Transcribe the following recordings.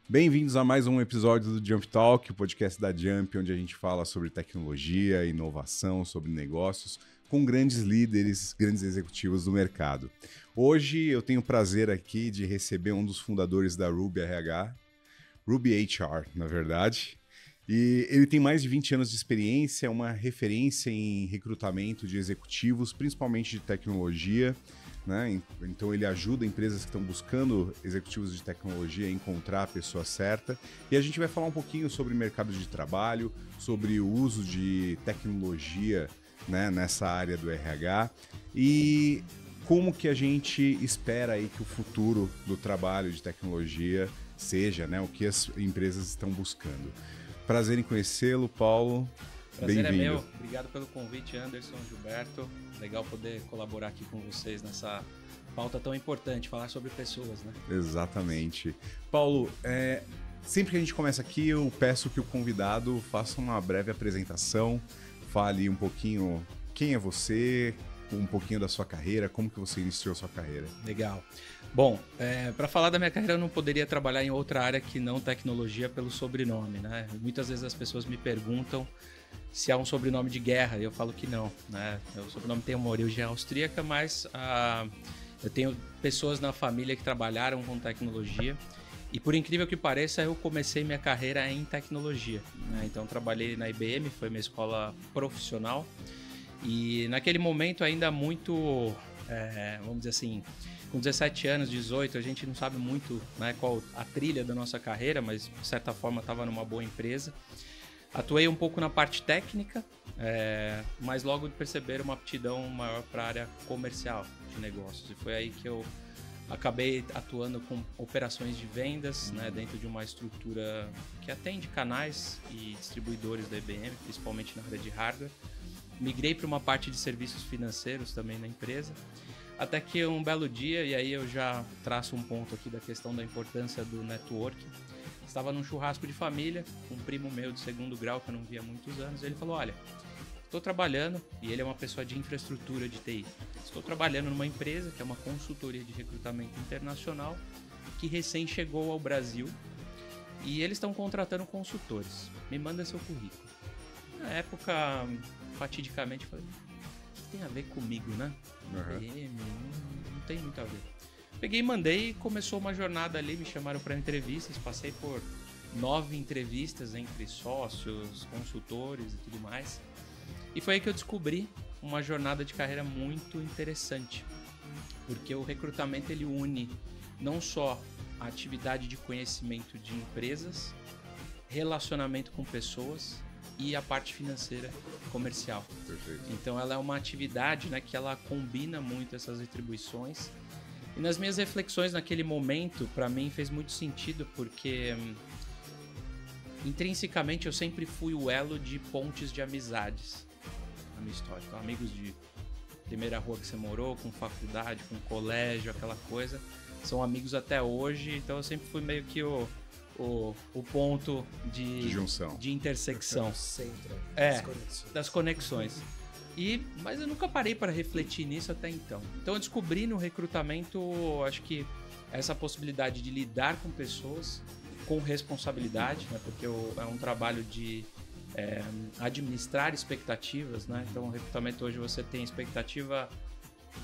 Bem-vindos a mais um episódio do Jump Talk, o podcast da Jump, onde a gente fala sobre tecnologia, inovação, sobre negócios, com grandes líderes, grandes executivos do mercado. Hoje eu tenho o prazer aqui de receber um dos fundadores da Ruby RH, Ruby HR, na verdade. E ele tem mais de 20 anos de experiência, é uma referência em recrutamento de executivos, principalmente de tecnologia, né? Então ele ajuda empresas que estão buscando executivos de tecnologia a encontrar a pessoa certa. E a gente vai falar um pouquinho sobre mercado de trabalho, sobre o uso de tecnologia, né, nessa área do RH e como que a gente espera aí que o futuro do trabalho de tecnologia seja, né, o que as empresas estão buscando. Prazer em conhecê-lo, Paulo. Prazer Bem-vindo. é meu. Obrigado pelo convite, Anderson, Gilberto. Legal poder colaborar aqui com vocês nessa pauta tão importante, falar sobre pessoas, né? Exatamente. Paulo, sempre que a gente começa aqui, eu peço que o convidado faça uma breve apresentação, fale um pouquinho quem é você, um pouquinho da sua carreira, como que você iniciou a sua carreira. Legal. Bom, para falar da minha carreira, eu não poderia trabalhar em outra área que não tecnologia pelo sobrenome, né? Muitas vezes as pessoas me perguntam se há um sobrenome de guerra, e eu falo que não, né? O sobrenome tem uma origem austríaca, mas eu tenho pessoas na família que trabalharam com tecnologia, e por incrível que pareça, eu comecei minha carreira em tecnologia, né? Então trabalhei na IBM, foi minha escola profissional, e naquele momento ainda muito, vamos dizer assim, com 17 anos, 18, a gente não sabe muito, né, qual a trilha da nossa carreira, mas de certa forma estava numa boa empresa. Atuei um pouco na parte técnica, mas logo perceberam uma aptidão maior para a área comercial de negócios. E foi aí que eu acabei atuando com operações de vendas, né, dentro de uma estrutura que atende canais e distribuidores da IBM, principalmente na área de hardware. Migrei para uma parte de serviços financeiros também na empresa, até que um belo dia, e aí eu já traço um ponto aqui da questão da importância do networking. Estava num churrasco de família, com um primo meu de segundo grau que eu não via há muitos anos. Ele falou: olha, estou trabalhando, e ele é uma pessoa de infraestrutura de TI. Estou trabalhando numa empresa que é uma consultoria de recrutamento internacional que recém chegou ao Brasil e eles estão contratando consultores. Me manda seu currículo. Na época, fatidicamente, eu falei: o que tem a ver comigo, né? Não tem muito a ver. Peguei e mandei e começou uma jornada ali, me chamaram para entrevistas, passei por 9 entrevistas entre sócios, consultores e tudo mais. E foi aí que eu descobri uma jornada de carreira muito interessante, porque o recrutamento ele une não só a atividade de conhecimento de empresas, relacionamento com pessoas e a parte financeira comercial. Perfeito. Então ela é uma atividade, né, que ela combina muito essas atribuições. E nas minhas reflexões naquele momento, para mim fez muito sentido, porque intrinsecamente eu sempre fui o elo de pontes de amizades na minha história. Então, amigos de primeira rua que você morou, com faculdade, com colégio, aquela coisa, são amigos até hoje. Então eu sempre fui meio que o ponto de junção, de intersecção. Centro Das conexões. Mas eu nunca parei para refletir nisso até então. Então eu descobri no recrutamento, acho que essa possibilidade de lidar com pessoas com responsabilidade, né? Porque é um trabalho de administrar expectativas, né? Então o recrutamento hoje você tem expectativa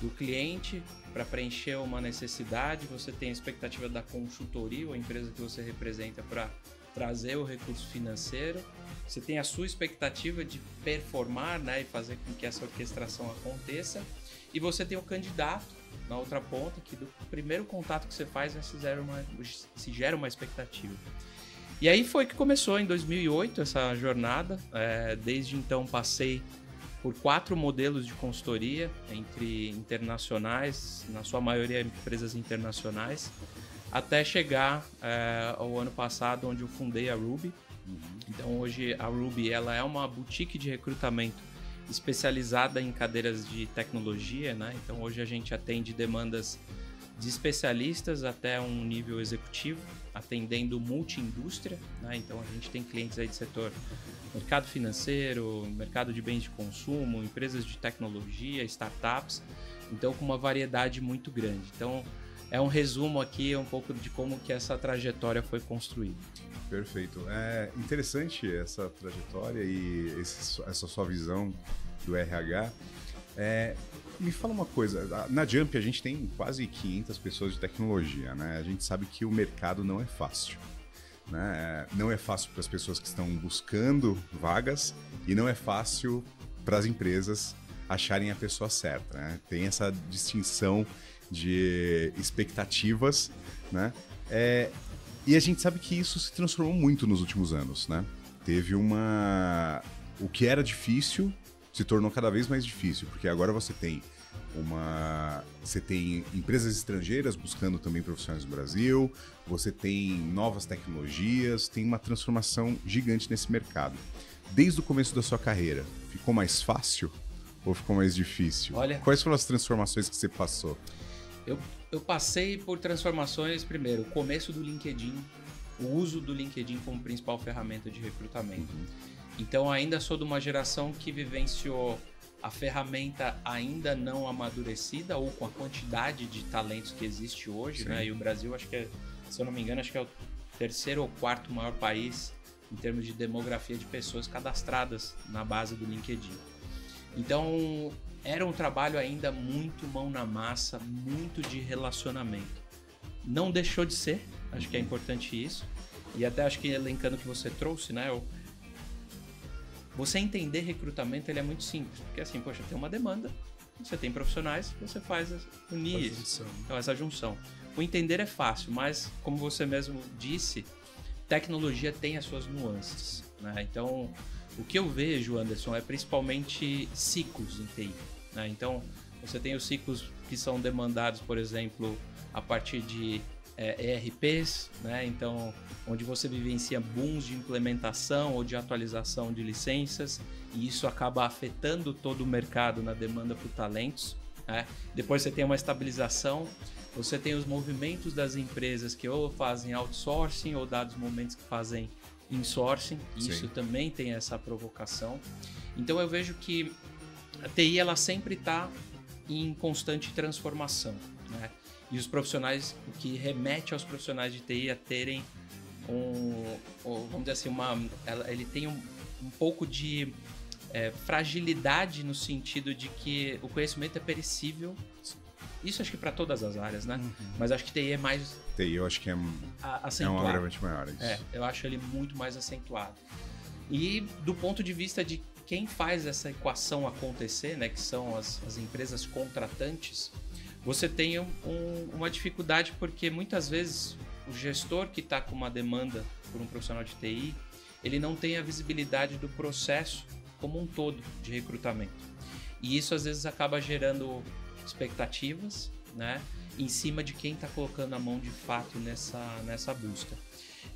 do cliente para preencher uma necessidade, você tem a expectativa da consultoria, ou a empresa que você representa, para trazer o recurso financeiro. Você tem a sua expectativa de performar, né, e fazer com que essa orquestração aconteça. E você tem o candidato na outra ponta, que do primeiro contato que você faz, né, se gera uma expectativa. E aí foi que começou em 2008 essa jornada. Desde então passei por 4 modelos de consultoria, entre internacionais, na sua maioria empresas internacionais, até chegar ao ano passado, onde eu fundei a Ruby. Então hoje a Ruby ela é uma boutique de recrutamento especializada em cadeiras de tecnologia, né? Então hoje a gente atende demandas de especialistas até um nível executivo, atendendo multi-indústria, né? Então a gente tem clientes aí do setor mercado financeiro, mercado de bens de consumo, empresas de tecnologia, startups, então com uma variedade muito grande. Então é um resumo aqui um pouco de como que essa trajetória foi construída. Perfeito. É interessante essa trajetória e essa sua visão do RH. Me fala uma coisa, na Jump a gente tem quase 500 pessoas de tecnologia, né? A gente sabe que o mercado não é fácil, né? Não é fácil para as pessoas que estão buscando vagas e não é fácil para as empresas acharem a pessoa certa, né? Tem essa distinção de expectativas, né? E a gente sabe que isso se transformou muito nos últimos anos, né? Teve o que era difícil se tornou cada vez mais difícil, porque agora você tem empresas estrangeiras buscando também profissionais no Brasil, você tem novas tecnologias, tem uma transformação gigante nesse mercado. Desde o começo da sua carreira, ficou mais fácil ou ficou mais difícil? Olha, quais foram as transformações que você passou? Eu passei por transformações, primeiro, o começo do LinkedIn, o uso do LinkedIn como principal ferramenta de recrutamento. Então, ainda sou de uma geração que vivenciou a ferramenta ainda não amadurecida ou com a quantidade de talentos que existe hoje, né? E o Brasil, acho que se eu não me engano, acho que é o terceiro ou quarto maior país em termos de demografia de pessoas cadastradas na base do LinkedIn. Então, era um trabalho ainda muito mão na massa, muito de relacionamento. Não deixou de ser, acho que é importante isso. E até acho que elencando o que você trouxe, né? Você entender recrutamento, ele é muito simples. Porque assim, poxa, tem uma demanda, você tem profissionais, você faz unir isso. Então, essa junção. O entender é fácil, mas como você mesmo disse, tecnologia tem as suas nuances, né? Então, o que eu vejo, Anderson, é principalmente ciclos em TI, né? Então, você tem os ciclos que são demandados, por exemplo, a partir de ERPs, né? Então, onde você vivencia booms de implementação ou de atualização de licenças, e isso acaba afetando todo o mercado na demanda por talentos, né? Depois você tem uma estabilização, você tem os movimentos das empresas que ou fazem outsourcing ou dados momentos que fazem insourcing, e isso também tem essa provocação. Então eu vejo que a TI ela sempre está em constante transformação, né? E os profissionais, o que remete aos profissionais de TI a terem vamos dizer assim, ele tem um pouco de fragilidade no sentido de que o conhecimento é perecível. Isso acho que para todas as áreas, né? Mas acho que TI é mais... TI eu acho que é um agravante maior. Isso. Eu acho ele muito mais acentuado. E do ponto de vista de quem faz essa equação acontecer, né? Que são as empresas contratantes, você tem uma dificuldade porque muitas vezes o gestor que está com uma demanda por um profissional de TI, ele não tem a visibilidade do processo como um todo de recrutamento. E isso às vezes acaba gerando expectativas, né, em cima de quem está colocando a mão de fato nessa busca.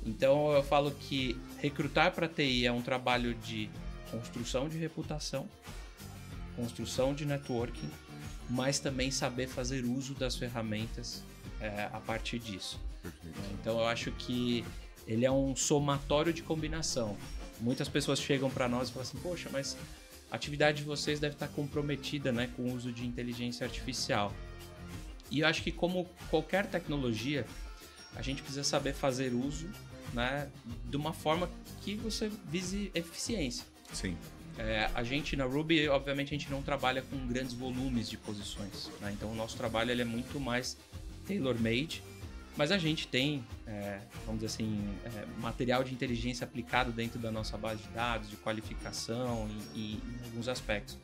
Então eu falo que recrutar para TI é um trabalho de construção de reputação, construção de networking, mas também saber fazer uso das ferramentas a partir disso. Perfeito. Então eu acho que ele é um somatório de combinação. Muitas pessoas chegam para nós e falam assim, poxa, mas a atividade de vocês deve estar comprometida, né, com o uso de inteligência artificial. E eu acho que como qualquer tecnologia, a gente precisa saber fazer uso, né, de uma forma que você vise eficiência. Sim. A gente na Ruby, obviamente, a gente não trabalha com grandes volumes de posições, né? Então o nosso trabalho ele é muito mais tailor-made, mas a gente tem, vamos dizer assim, material de inteligência aplicado dentro da nossa base de dados, de qualificação e em alguns aspectos.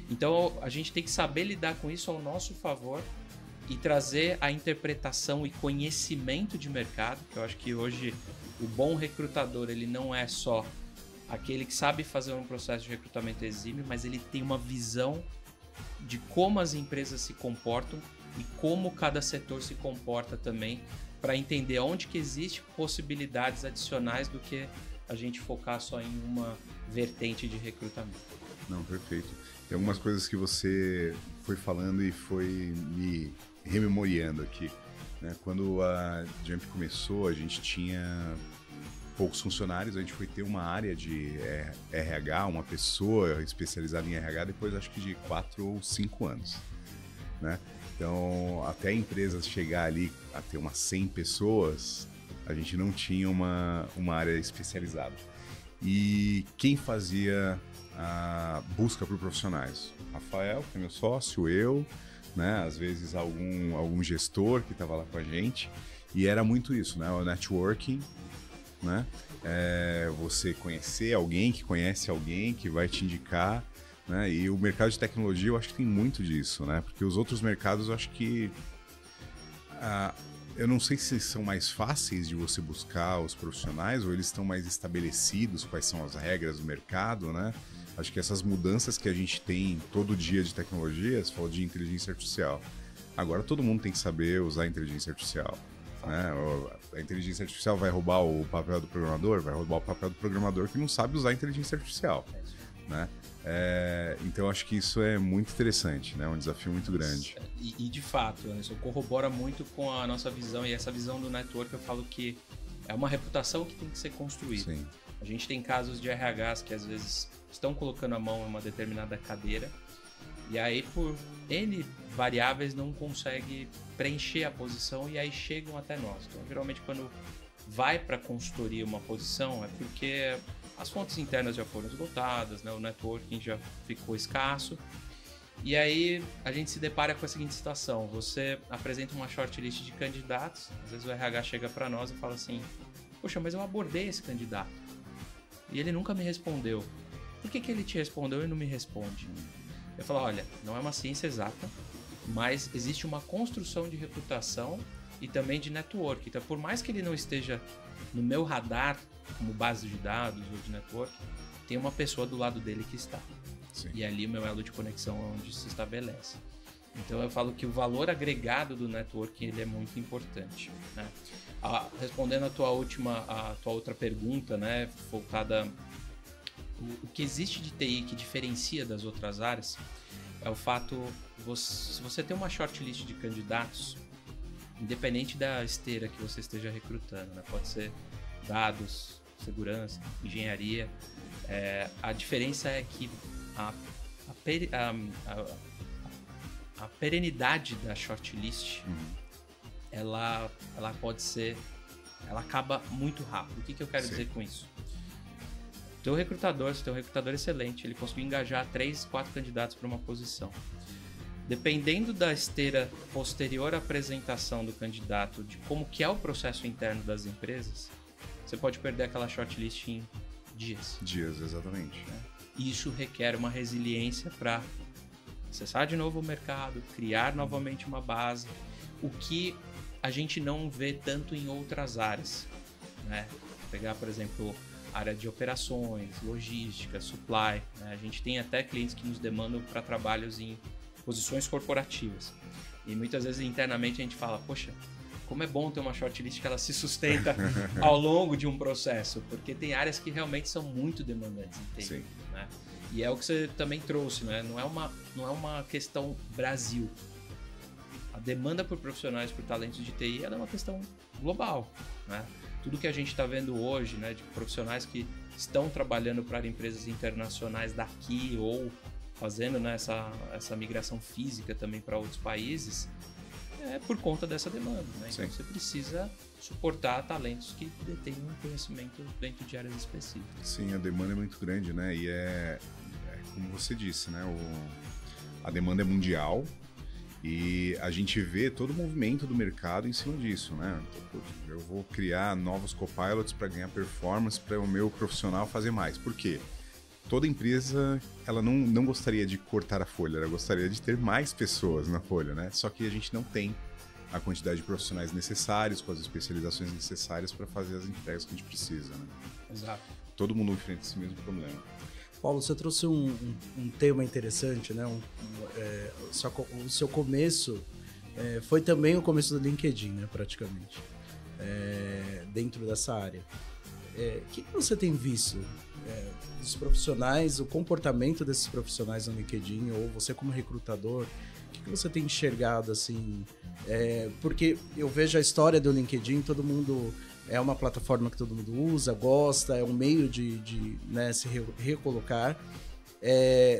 Então a gente tem que saber lidar com isso ao nosso favor e trazer a interpretação e conhecimento de mercado, que eu acho que hoje o bom recrutador ele não é só aquele que sabe fazer um processo de recrutamento exímio, mas ele tem uma visão de como as empresas se comportam e como cada setor se comporta também, para entender onde que existe possibilidades adicionais do que a gente focar só em uma vertente de recrutamento. Não, perfeito. Tem algumas coisas que você foi falando e foi me rememorando aqui, né? Quando a Jump começou, a gente tinha poucos funcionários, a gente foi ter uma área de RH, uma pessoa especializada em RH, depois acho que de 4 ou 5 anos, né? Então, até a empresa chegar ali a ter umas 100 pessoas, a gente não tinha uma área especializada. E quem fazia a busca por profissionais? Rafael, que é meu sócio, eu, né? Às vezes algum gestor que estava lá com a gente. E era muito isso, né? O networking, né? Você conhecer alguém que conhece alguém que vai te indicar, né? E o mercado de tecnologia eu acho que tem muito disso, né? Porque os outros mercados eu acho que eu não sei se são mais fáceis de você buscar os profissionais ou eles estão mais estabelecidos, quais são as regras do mercado, né? Acho que essas mudanças que a gente tem todo dia de tecnologia, você falou de inteligência artificial. Agora todo mundo tem que saber usar a inteligência artificial. Né? A inteligência artificial vai roubar o papel do programador? Vai roubar o papel do programador que não sabe usar a inteligência artificial. Né? Então acho que isso é muito interessante, né? Um desafio muito grande. E de fato, isso corrobora muito com a nossa visão, e essa visão do network eu falo que é uma reputação que tem que ser construída. Sim. A gente tem casos de RHs que às vezes estão colocando a mão em uma determinada cadeira e aí por N variáveis não consegue preencher a posição e aí chegam até nós. Então geralmente quando vai para a consultoria uma posição é porque as fontes internas já foram esgotadas, né? O networking já ficou escasso. E aí a gente se depara com a seguinte situação: você apresenta uma shortlist de candidatos, às vezes o RH chega para nós e fala assim: poxa, mas eu abordei esse candidato e ele nunca me respondeu. Por que ele te respondeu e não me responde? Eu falo: olha, não é uma ciência exata, mas existe uma construção de reputação e também de network. Então, por mais que ele não esteja no meu radar como base de dados ou de network, tem uma pessoa do lado dele que está. Sim. E ali o meu elo de conexão é onde se estabelece. Então eu falo que o valor agregado do networking ele é muito importante, né? Respondendo a tua outra pergunta, né, focada o que existe de TI que diferencia das outras áreas é o fato, se você tem uma shortlist de candidatos, independente da esteira que você esteja recrutando, né, pode ser dados, segurança, engenharia, a diferença é que a perenidade da shortlist ela pode ser, ela acaba muito rápido. O que eu quero dizer com isso? Se teu recrutador é excelente, ele conseguiu engajar 3, 4 candidatos para uma posição. Dependendo da esteira posterior à apresentação do candidato, de como que é o processo interno das empresas, você pode perder aquela shortlist em dias. Dias, exatamente. Isso requer uma resiliência para acessar de novo o mercado, criar novamente uma base, o que a gente não vê tanto em outras áreas, né? Pegar, por exemplo, área de operações, logística, supply, né? A gente tem até clientes que nos demandam para trabalhos em posições corporativas. E muitas vezes internamente a gente fala: poxa, como é bom ter uma shortlist que ela se sustenta ao longo de um processo, porque tem áreas que realmente são muito demandantes em TI, né? E é o que você também trouxe, né? Não é uma questão Brasil. A demanda por profissionais, por talentos de TI, ela é uma questão global, né? Tudo que a gente está vendo hoje, né, de profissionais que estão trabalhando para empresas internacionais daqui ou fazendo, né, essa migração física também para outros países, é por conta dessa demanda, né? Então você precisa suportar talentos que detêm um conhecimento dentro de áreas específicas. Sim, a demanda é muito grande, né? E é como você disse, né? A demanda é mundial e a gente vê todo o movimento do mercado em cima disso, né? Eu vou criar novos copilots para ganhar performance, para o meu profissional fazer mais. Por quê? Toda empresa, ela não gostaria de cortar a folha, ela gostaria de ter mais pessoas na folha, né? Só que a gente não tem a quantidade de profissionais necessários, com as especializações necessárias para fazer as entregas que a gente precisa, né? Exato. Todo mundo enfrenta esse mesmo problema. Paulo, você trouxe um tema interessante, né? O seu começo foi também o começo do LinkedIn, né? Praticamente, dentro dessa área. O que você tem visto dos profissionais, o comportamento desses profissionais no LinkedIn, ou você como recrutador, o que você tem enxergado, assim? Porque eu vejo a história do LinkedIn, todo mundo... É uma plataforma que todo mundo usa, gosta, é um meio de né, se recolocar.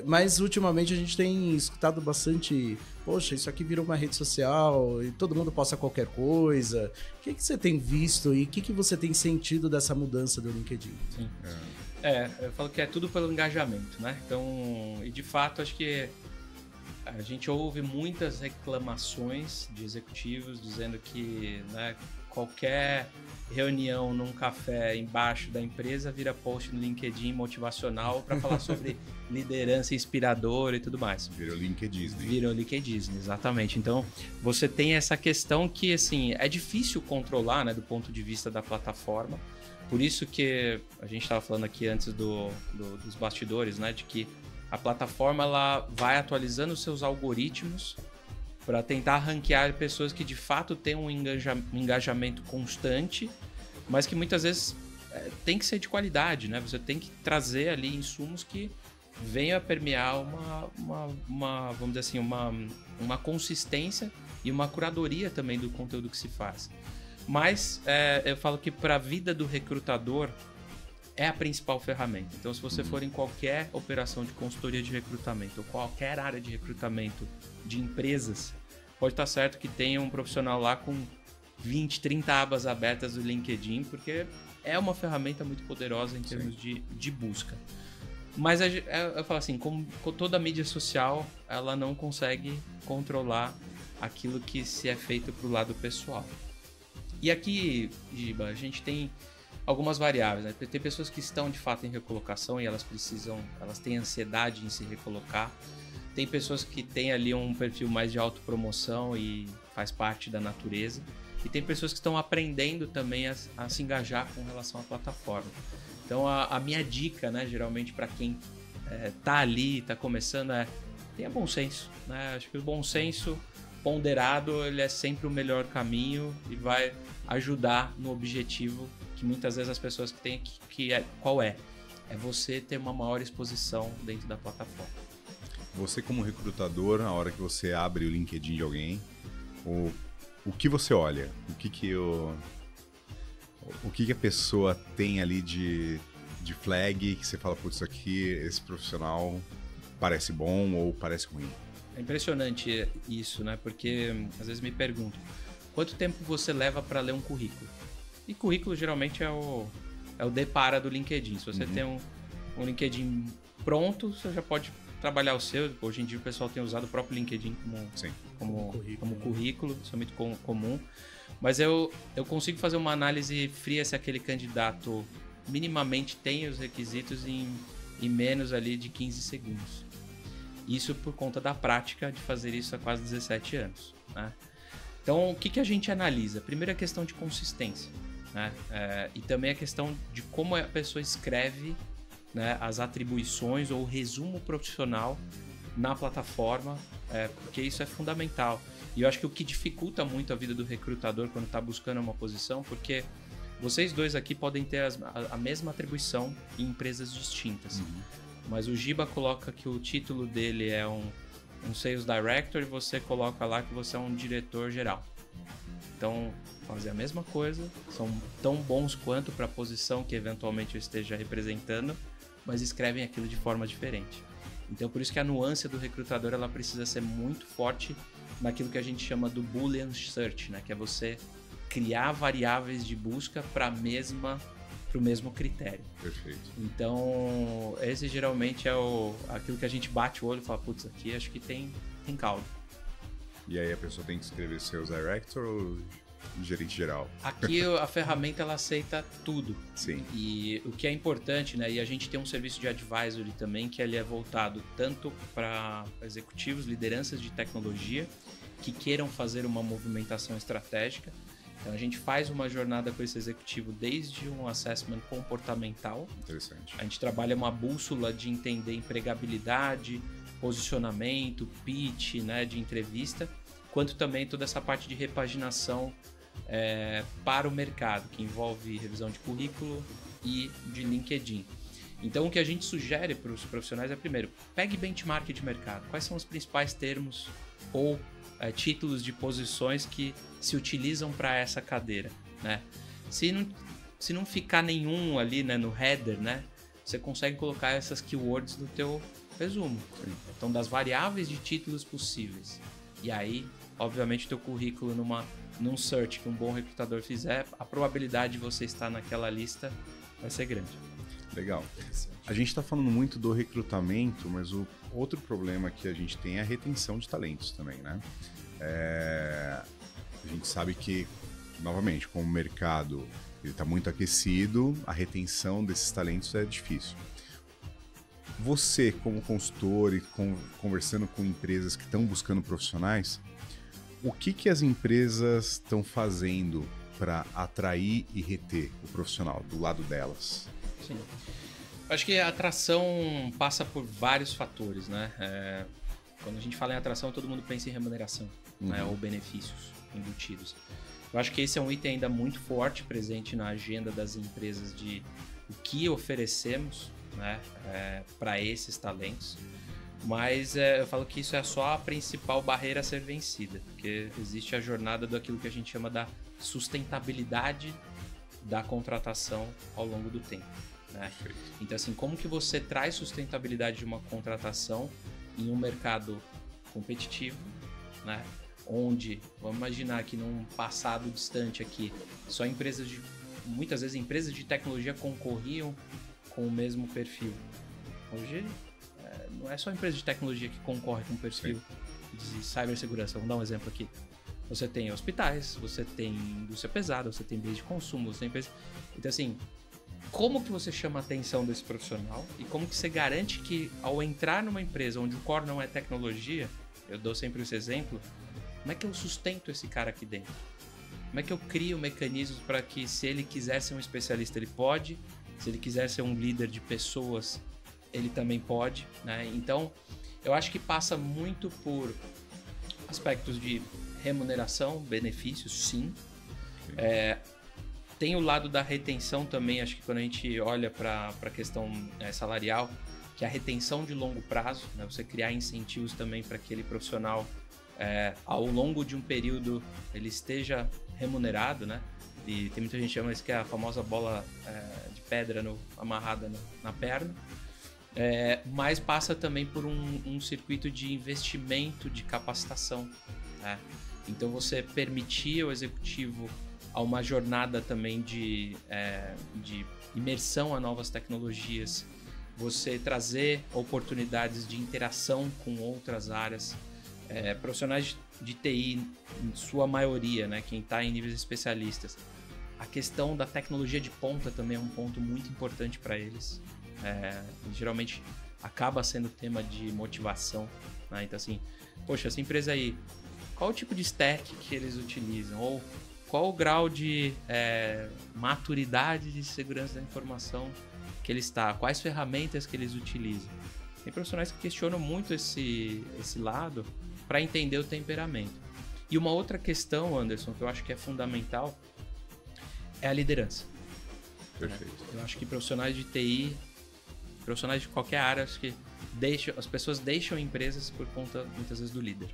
Mas ultimamente a gente tem escutado bastante, poxa, isso aqui virou uma rede social e todo mundo posta qualquer coisa. O que você tem visto e o que você tem sentido dessa mudança do LinkedIn? Sim. Eu falo que é tudo pelo engajamento, né? Então, e de fato, acho que a gente ouve muitas reclamações de executivos dizendo que, né, qualquer reunião num café embaixo da empresa vira post no LinkedIn motivacional para falar sobre liderança inspiradora e tudo mais. Virou LinkedIn. Virou LinkedIn, exatamente. Então, você tem essa questão que, assim, é difícil controlar, né, do ponto de vista da plataforma. Por isso que a gente estava falando aqui antes dos bastidores, né, de que a plataforma ela vai atualizando os seus algoritmos para tentar ranquear pessoas que de fato têm um engajamento constante, mas que muitas vezes tem que ser de qualidade, né? Você tem que trazer ali insumos que venham a permear uma vamos dizer assim, uma consistência e uma curadoria também do conteúdo que se faz. Mas eu falo que para a vida do recrutador é a principal ferramenta. Então, se você for em qualquer operação de consultoria de recrutamento ou qualquer área de recrutamento de empresas, pode estar certo que tenha um profissional lá com 20, 30 abas abertas do LinkedIn, porque é uma ferramenta muito poderosa em termos de busca. Mas eu falo assim, como toda mídia social, ela não consegue controlar aquilo que se é feito para o lado pessoal. E aqui, Giba, a gente tem algumas variáveis, né? Tem pessoas que estão de fato em recolocação e elas têm ansiedade em se recolocar. Tem pessoas que têm ali um perfil mais de autopromoção e faz parte da natureza. E tem pessoas que estão aprendendo também a se engajar com relação à plataforma. Então a minha dica, né, geralmente para quem tá ali, tá começando, tenha bom senso, né? Acho que o bom senso ponderado, ele é sempre o melhor caminho e vai ajudar no objetivo que muitas vezes as pessoas que têm, qual é? É você ter uma maior exposição dentro da plataforma. Você como recrutador, na hora que você abre o LinkedIn de alguém, o que você olha? O que a pessoa tem ali de flag que você fala, putz, isso aqui, esse profissional parece bom ou parece ruim? É impressionante isso, né? Porque às vezes me perguntam, quanto tempo você leva para ler um currículo? E currículo geralmente é o depara do LinkedIn. Se você tem um LinkedIn pronto, você já pode trabalhar o seu. Hoje em dia o pessoal tem usado o próprio LinkedIn como currículo, isso é muito comum. Mas eu consigo fazer uma análise fria se aquele candidato minimamente tem os requisitos em menos ali de 15 segundos. Isso por conta da prática de fazer isso há quase 17 anos, né? Então, o que a gente analisa? Primeiro, a questão de consistência, né? E também a questão de como a pessoa escreve, né, as atribuições ou o resumo profissional na plataforma, porque isso é fundamental. E eu acho que o que dificulta muito a vida do recrutador quando está buscando uma posição, porque vocês dois aqui podem ter a mesma atribuição em empresas distintas. Mas o Giba coloca que o título dele é um Sales Director e você coloca lá que você é um diretor geral. Então, fazer a mesma coisa, são tão bons quanto para a posição que eventualmente eu esteja representando, mas escrevem aquilo de forma diferente. Então, por isso que a nuance do recrutador ela precisa ser muito forte naquilo que a gente chama do Boolean Search, né? Que é você criar variáveis de busca para o mesmo critério. Perfeito. Então, esse geralmente é aquilo que a gente bate o olho e fala, putz, aqui acho que tem caldo. E aí a pessoa tem que escrever Sales Director ou gerente geral? Aqui a ferramenta ela aceita tudo. Sim. E o que é importante, né? E a gente tem um serviço de advisory também, que ele é voltado tanto para executivos, lideranças de tecnologia, que queiram fazer uma movimentação estratégica. Então a gente faz uma jornada com esse executivo desde um assessment comportamental. Interessante. A gente trabalha uma bússola de entender empregabilidade, posicionamento, pitch, né, de entrevista, quanto também toda essa parte de repaginação para o mercado, que envolve revisão de currículo e de LinkedIn. Então o que a gente sugere para os profissionais é, primeiro, pegue benchmark de mercado. Quais são os principais termos ou títulos de posições que se utilizam para essa cadeira, né? Se não ficar nenhum ali, né, no header, né, você consegue colocar essas keywords resumo. Sim. Então, das variáveis de títulos possíveis. E aí, obviamente, o teu currículo num search que um bom recrutador fizer, a probabilidade de você estar naquela lista vai ser grande. Legal. A gente está falando muito do recrutamento, mas o outro problema que a gente tem é a retenção de talentos também, né? A gente sabe que, novamente, como o mercado está muito aquecido, a retenção desses talentos é difícil. Você, como consultor e conversando com empresas que estão buscando profissionais, o que as empresas estão fazendo para atrair e reter o profissional do lado delas? Sim. Acho que a atração passa por vários fatores, né? Quando a gente fala em atração, todo mundo pensa em remuneração, né? Ou benefícios embutidos. Eu acho que esse é um item ainda muito forte presente na agenda das empresas de o que oferecemos, né? Para esses talentos. Mas eu falo que isso é só a principal barreira a ser vencida, porque existe a jornada daquilo que a gente chama da sustentabilidade da contratação ao longo do tempo, né? Então, assim, como que você traz sustentabilidade de uma contratação em um mercado competitivo, né? Onde, vamos imaginar que num passado distante aqui, só muitas vezes empresas de tecnologia concorriam com o mesmo perfil. Hoje, não é só empresa de tecnologia que concorre com o perfil de cibersegurança. Vamos dar um exemplo aqui. Você tem hospitais, você tem indústria pesada, você tem bens de consumo, você tem empresa... Então, assim, como que você chama a atenção desse profissional e como que você garante que, ao entrar numa empresa onde o core não é tecnologia, eu dou sempre esse exemplo, como é que eu sustento esse cara aqui dentro? Como é que eu crio mecanismos para que, se ele quiser ser um especialista, ele pode, se ele quiser ser um líder de pessoas, ele também pode, né? Então, eu acho que passa muito por aspectos de remuneração, benefícios, sim. Tem o lado da retenção também, acho que quando a gente olha para a questão salarial, que é a retenção de longo prazo, né? Você criar incentivos também para aquele profissional, ao longo de um período, ele esteja remunerado, né? E tem muita gente que chama isso que é a famosa bola de pedra amarrada na perna. Mas passa também por um circuito de investimento de capacitação, né? Então você permitir ao executivo a uma jornada também de imersão a novas tecnologias, você trazer oportunidades de interação com outras áreas, profissionais de TI, em sua maioria, né, quem está em níveis especialistas. A questão da tecnologia de ponta também é um ponto muito importante para eles. Geralmente acaba sendo tema de motivação, né? Então, assim, poxa, essa empresa aí, qual o tipo de stack que eles utilizam? Ou qual o grau de maturidade de segurança da informação que ele está? Quais ferramentas que eles utilizam? Tem profissionais que questionam muito esse lado para entender o temperamento. E uma outra questão, Anderson, que eu acho que é fundamental, é a liderança. Perfeito. Eu acho que profissionais de TI, profissionais de qualquer área, acho que as pessoas deixam empresas por conta, muitas vezes, do líder,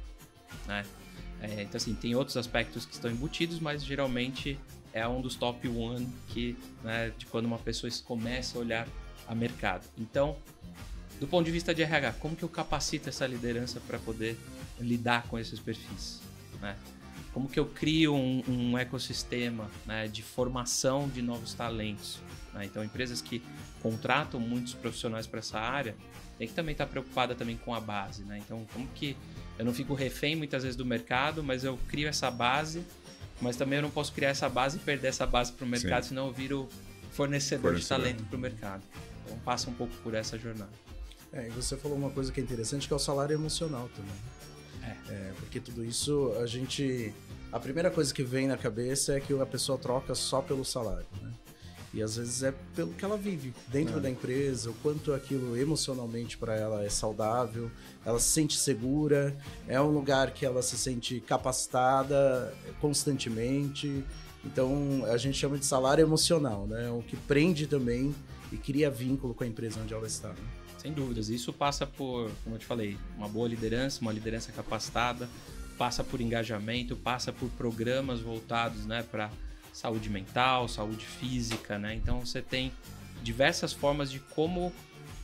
né? Então, assim, tem outros aspectos que estão embutidos, mas geralmente é um dos top one que, né, de quando uma pessoa começa a olhar a mercado. Então, do ponto de vista de RH, como que eu capacito essa liderança para poder lidar com esses perfis, né? Como que eu crio um ecossistema, né, de formação de novos talentos, né? Então, empresas que contratam muitos profissionais para essa área tem que também estar preocupada também com a base, né? Então, como que eu não fico refém muitas vezes do mercado, mas eu crio essa base, mas também eu não posso criar essa base e perder essa base para o mercado, Sim. senão eu viro fornecedor de talento para o mercado. Então, passa um pouco por essa jornada. E você falou uma coisa que é interessante, que é o salário emocional também. Porque tudo isso, a primeira coisa que vem na cabeça é que a pessoa troca só pelo salário, né? E às vezes é pelo que ela vive dentro da empresa, o quanto aquilo emocionalmente para ela é saudável, ela se sente segura, é um lugar que ela se sente capacitada constantemente. Então a gente chama de salário emocional, né? O que prende também e cria vínculo com a empresa onde ela está, né? Sem dúvidas, isso passa por, como eu te falei, uma boa liderança, uma liderança capacitada, passa por engajamento, passa por programas voltados, né, para saúde mental, saúde física, né? Então você tem diversas formas de como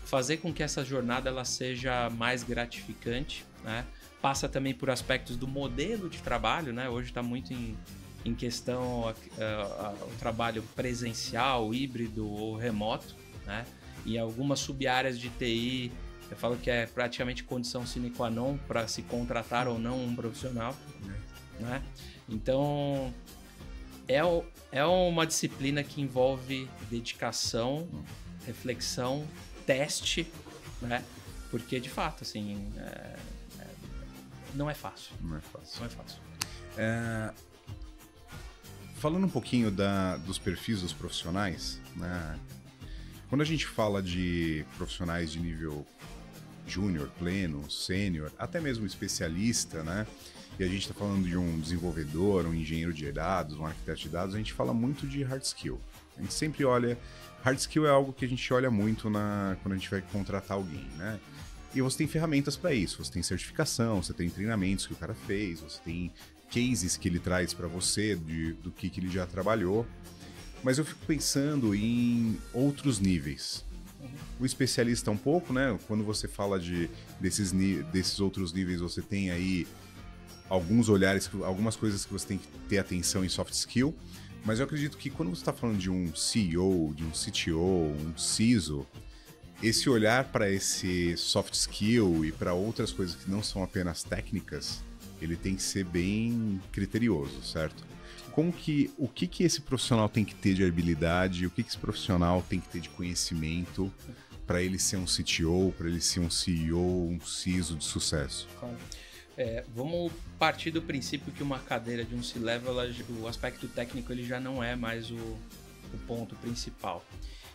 fazer com que essa jornada ela seja mais gratificante, né? Passa também por aspectos do modelo de trabalho, né? Hoje está muito em questão o trabalho presencial, híbrido ou remoto, né? E algumas sub-áreas de TI, eu falo que é praticamente condição sine qua non para se contratar ou não um profissional, né? Então, é uma disciplina que envolve dedicação, reflexão, teste, né? Porque, de fato, assim, não é fácil. Não é fácil. Não é fácil. Falando um pouquinho dos perfis dos profissionais, né? Quando a gente fala de profissionais de nível júnior, pleno, sênior, até mesmo especialista, né? E a gente está falando de um desenvolvedor, um engenheiro de dados, um arquiteto de dados, a gente fala muito de hard skill. A gente sempre olha... Hard skill é algo que a gente olha muito quando a gente vai contratar alguém, né? E você tem ferramentas para isso, você tem certificação, você tem treinamentos que o cara fez, você tem cases que ele traz para você do que ele já trabalhou. Mas eu fico pensando em outros níveis. O especialista um pouco, né? Quando você fala desses outros níveis, você tem aí alguns olhares, algumas coisas que você tem que ter atenção em soft skill. Mas eu acredito que quando você está falando de um CEO, de um CTO, um CISO, esse olhar para esse soft skill e para outras coisas que não são apenas técnicas, ele tem que ser bem criterioso, certo? O que esse profissional tem que ter de habilidade, o que esse profissional tem que ter de conhecimento para ele ser um CTO, para ele ser um CEO, um CISO de sucesso? Claro. Vamos partir do princípio que uma cadeira de um C-Level, o aspecto técnico ele já não é mais o ponto principal.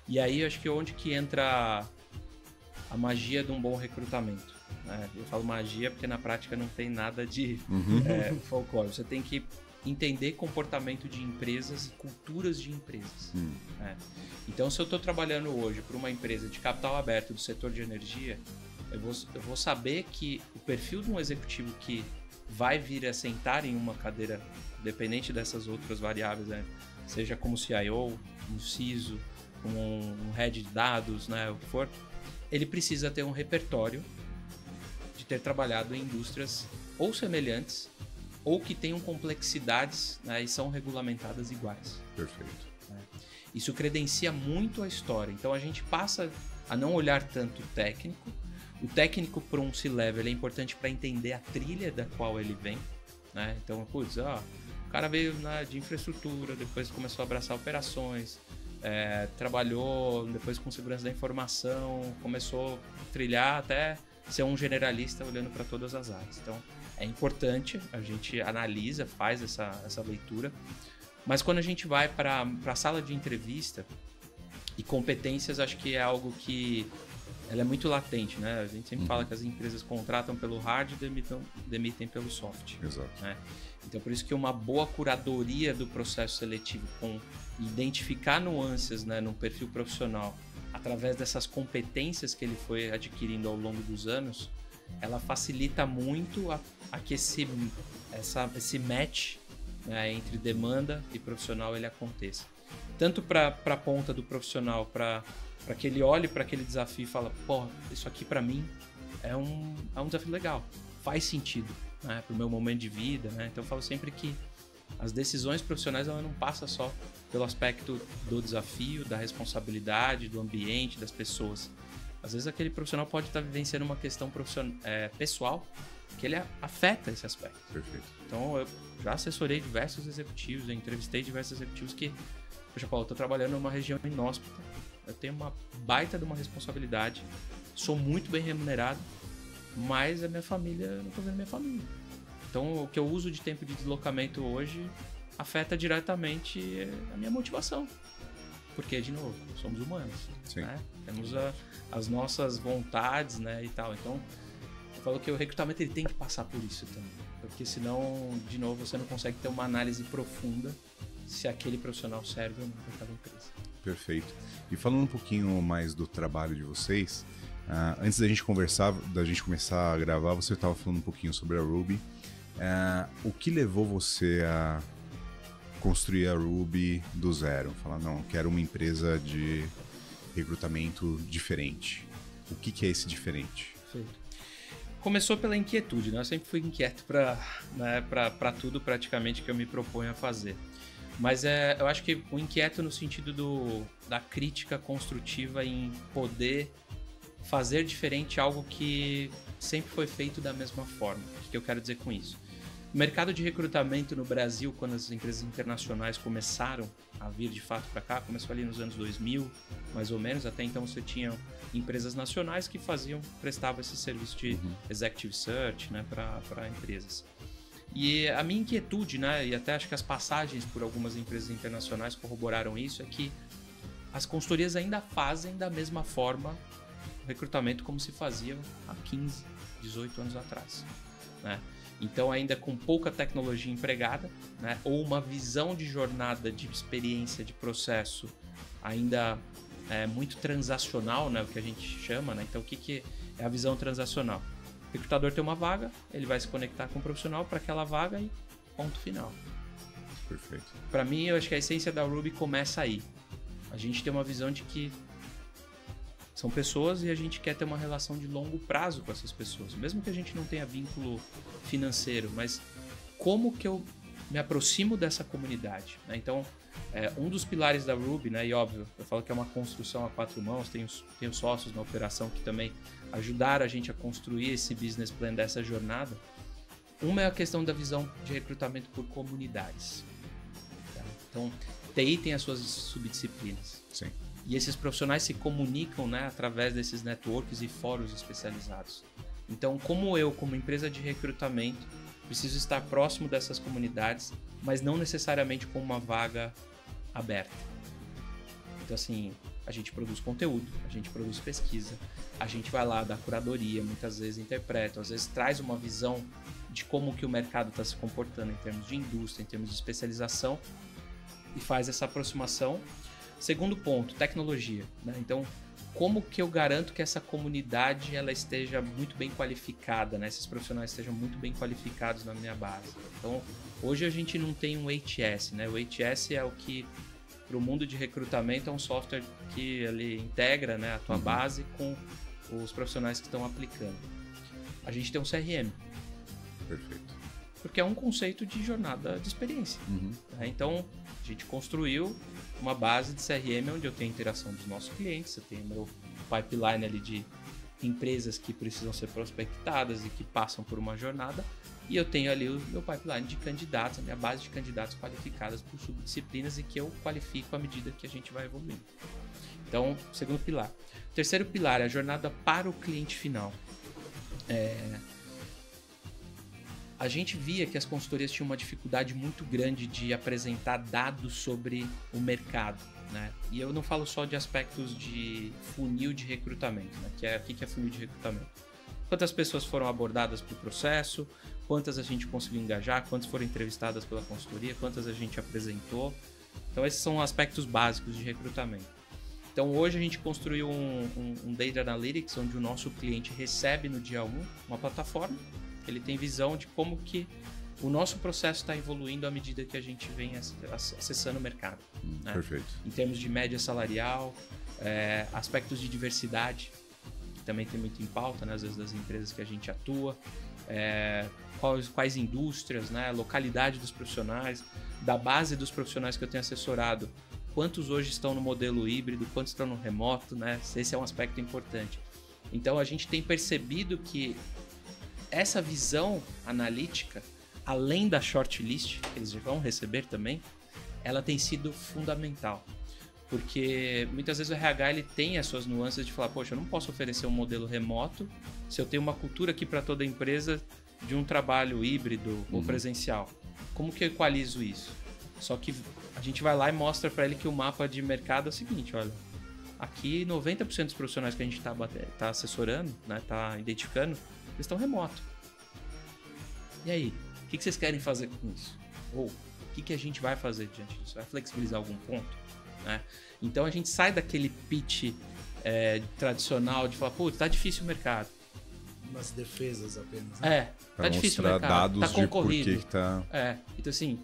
E aí eu acho que onde que entra a magia de um bom recrutamento, né? Eu falo magia porque na prática não tem nada de folclore. Você tem que entender comportamento de empresas e culturas de empresas. Né? Então, se eu estou trabalhando hoje para uma empresa de capital aberto do setor de energia, eu vou saber que o perfil de um executivo que vai vir a sentar em uma cadeira, dependente dessas outras variáveis, né? Seja como CIO, um CISO, um head de dados, né? O que for, ele precisa ter um repertório de ter trabalhado em indústrias ou semelhantes ou que tenham complexidades, né, e são regulamentadas iguais. Perfeito. Né? Isso credencia muito a história. Então a gente passa a não olhar tanto o técnico. O técnico para um C-Level é importante para entender a trilha da qual ele vem. Né? Então, o cara veio de infraestrutura, depois começou a abraçar operações, trabalhou depois com segurança da informação, começou a trilhar até ser um generalista olhando para todas as áreas. Então, é importante, a gente analisa, faz essa leitura, mas quando a gente vai para a sala de entrevista, e competências acho que é algo que ela é muito latente, né? A gente sempre fala que as empresas contratam pelo hard e demitem pelo soft. Exato. Né? Então, por isso que uma boa curadoria do processo seletivo com identificar nuances, né, no perfil profissional, através dessas competências que ele foi adquirindo ao longo dos anos, ela facilita muito a que esse match, né, entre demanda e profissional ele aconteça. Tanto para a ponta do profissional, para que ele olhe para aquele desafio e fala, pô, isso aqui para mim é um desafio legal, faz sentido, né, para o meu momento de vida. Né? Então eu falo sempre que as decisões profissionais ela não passam só pelo aspecto do desafio, da responsabilidade, do ambiente, das pessoas. Às vezes aquele profissional pode estar vivenciando uma questão pessoal que ele afeta esse aspecto. Perfeito. Então eu já assessorei diversos executivos, eu entrevistei diversos executivos que, poxa, Paulo, eu estou trabalhando numa região inóspita, eu tenho uma baita de uma responsabilidade, sou muito bem remunerado, mas a minha família, eu não estou vendo minha família. Então o que eu uso de tempo de deslocamento hoje afeta diretamente a minha motivação. Porque, de novo, somos humanos. Sim. Né? Temos as nossas vontades, né, e tal. Então, eu falo que o recrutamento ele tem que passar por isso também. Porque senão, de novo, você não consegue ter uma análise profunda se aquele profissional serve ou não para aquela empresa. Perfeito. E falando um pouquinho mais do trabalho de vocês, antes da gente começar a gravar, você estava falando um pouquinho sobre a Ruby. O que levou você a construir a Ruby do zero? Falar, não, quero uma empresa de recrutamento diferente. O que é esse diferente? Perfeito. Começou pela inquietude, né? Eu sempre fui inquieto para tudo praticamente que eu me proponho a fazer. Mas eu acho que o inquieto no sentido da crítica construtiva em poder fazer diferente algo que sempre foi feito da mesma forma. O que eu quero dizer com isso? O mercado de recrutamento no Brasil, quando as empresas internacionais começaram a vir de fato para cá, começou ali nos anos 2000, mais ou menos. Até então você tinha empresas nacionais que prestavam esse serviço de executive search, né, para empresas. E a minha inquietude, né, e até acho que as passagens por algumas empresas internacionais corroboraram isso, é que as consultorias ainda fazem da mesma forma o recrutamento como se fazia há 15, 18 anos atrás, né? Então, ainda com pouca tecnologia empregada, né, ou uma visão de jornada, de experiência, de processo ainda muito transacional, né, o que a gente chama, né? Então, o que é a visão transacional? O recrutador tem uma vaga, ele vai se conectar com o profissional para aquela vaga e ponto final. Perfeito. Para mim, eu acho que a essência da Ruby começa aí. A gente tem uma visão de que são pessoas e a gente quer ter uma relação de longo prazo com essas pessoas, mesmo que a gente não tenha vínculo financeiro, mas como que eu me aproximo dessa comunidade, né? Então, um dos pilares da Ruby, né, e óbvio, eu falo que é uma construção a 4 mãos, tenho sócios na operação que também ajudaram a gente a construir esse business plan dessa jornada. Uma é a questão da visão de recrutamento por comunidades. Tá? Então, TI tem as suas subdisciplinas. Sim. E esses profissionais se comunicam, né, através desses networks e fóruns especializados. Então, como empresa de recrutamento, preciso estar próximo dessas comunidades, mas não necessariamente com uma vaga aberta. Então, assim, a gente produz conteúdo, a gente produz pesquisa, a gente vai lá dar curadoria, muitas vezes interpreta, às vezes traz uma visão de como que o mercado está se comportando em termos de indústria, em termos de especialização, e faz essa aproximação. Segundo ponto, tecnologia, né? Então, como que eu garanto que essa comunidade ela esteja muito bem qualificada, né? Esses profissionais estejam muito bem qualificados na minha base. Então, hoje a gente não tem um HS, né? O HS é o que, para o mundo de recrutamento, é um software que ele integra, né, a tua base com os profissionais que estão aplicando. A gente tem um CRM. Perfeito. Porque é um conceito de jornada de experiência. Né? Então, a gente construiu uma base de CRM onde eu tenho a interação dos nossos clientes, eu tenho meu pipeline ali de empresas que precisam ser prospectadas e que passam por uma jornada, e eu tenho ali o meu pipeline de candidatos, a minha base de candidatos qualificadas por subdisciplinas e que eu qualifico à medida que a gente vai evoluindo. Então, segundo pilar. O terceiro pilar é a jornada para o cliente final. A gente via que as consultorias tinham uma dificuldade muito grande de apresentar dados sobre o mercado, né? E eu não falo só de aspectos de funil de recrutamento, né? O que é funil de recrutamento? Quantas pessoas foram abordadas para o processo, quantas a gente conseguiu engajar, quantas foram entrevistadas pela consultoria, quantas a gente apresentou. Então esses são aspectos básicos de recrutamento. Então hoje a gente construiu um Data Analytics, onde o nosso cliente recebe no dia 1 uma plataforma. Ele tem visão de como que o nosso processo está evoluindo à medida que a gente vem acessando o mercado. Né? Perfeito. Em termos de média salarial, aspectos de diversidade, que também tem muito em pauta, né? Às vezes das empresas que a gente atua, quais indústrias, né? Localidade dos profissionais, da base dos profissionais que eu tenho assessorado, quantos hoje estão no modelo híbrido, quantos estão no remoto, né? Esse é um aspecto importante. Então a gente tem percebido que essa visão analítica, além da shortlist, que eles vão receber também, ela tem sido fundamental. Porque muitas vezes o RH ele tem as suas nuances de falar, poxa, eu não posso oferecer um modelo remoto se eu tenho uma cultura aqui para toda a empresa de um trabalho híbrido ou presencial. Como que eu equalizo isso? Só que a gente vai lá e mostra para ele que o mapa de mercado é o seguinte, olha, aqui 90% dos profissionais que a gente tá assessorando, né, tá identificando, eles estão remoto. E aí? O que vocês querem fazer com isso? Ou o que a gente vai fazer diante disso? Vai flexibilizar algum ponto? Né? Então a gente sai daquele pitch tradicional de falar, pô, tá difícil o mercado. Umas defesas apenas. Né? Tá difícil o mercado, dados tá concorrido. De por que tá... Então assim,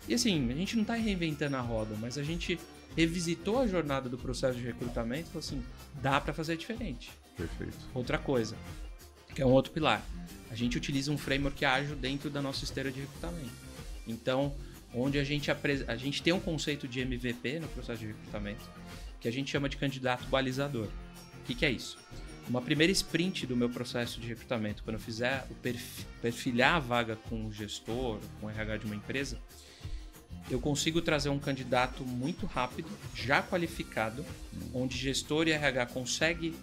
a gente não tá reinventando a roda, mas a gente revisitou a jornada do processo de recrutamento e falou assim, dá para fazer diferente. Perfeito. Outra coisa, que é um outro pilar. A gente utiliza um framework ágil dentro da nossa esteira de recrutamento. Então, onde a gente tem um conceito de MVP no processo de recrutamento, que a gente chama de candidato balizador. O que é isso? Uma primeira sprint do meu processo de recrutamento, quando eu fizer o perfilhar a vaga com o gestor, com o RH de uma empresa, eu consigo trazer um candidato muito rápido, já qualificado, onde gestor e RH conseguem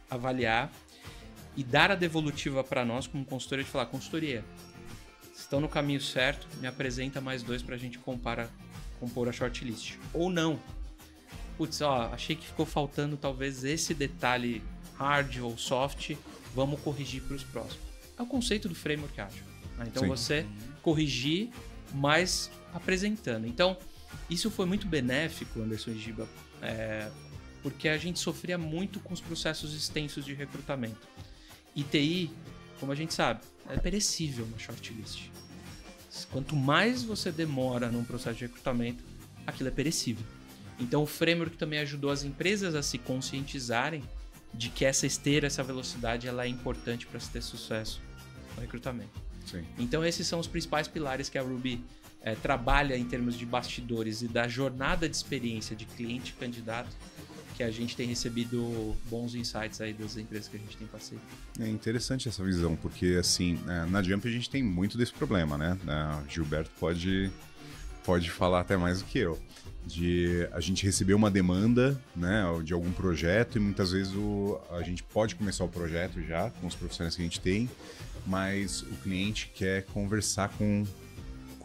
avaliar e dar a devolutiva para nós como consultoria de falar, consultoria, estão no caminho certo, me apresenta mais 2 para a gente compor a shortlist. Ou não. Putz, achei que ficou faltando talvez esse detalhe hard ou soft, vamos corrigir para os próximos. É o conceito do framework ágil. Então Sim. Você corrigir, mas apresentando. Então, isso foi muito benéfico, Anderson e Giba, porque a gente sofria muito com os processos extensos de recrutamento. E TI, como a gente sabe, é perecível uma shortlist. Quanto mais você demora num processo de recrutamento, aquilo é perecível. Então o framework também ajudou as empresas a se conscientizarem de que essa esteira, essa velocidade, ela é importante para se ter sucesso no recrutamento. Sim. Então esses são os principais pilares que a Ruby trabalha em termos de bastidores e da jornada de experiência de cliente e candidato, que a gente tem recebido bons insights aí das empresas que a gente tem parceiro. É interessante essa visão, porque assim, na Jump a gente tem muito desse problema, né? Gilberto pode falar até mais do que eu. De a gente receber uma demanda, né, de algum projeto, e muitas vezes a gente pode começar o projeto já com os profissionais que a gente tem, mas o cliente quer conversar com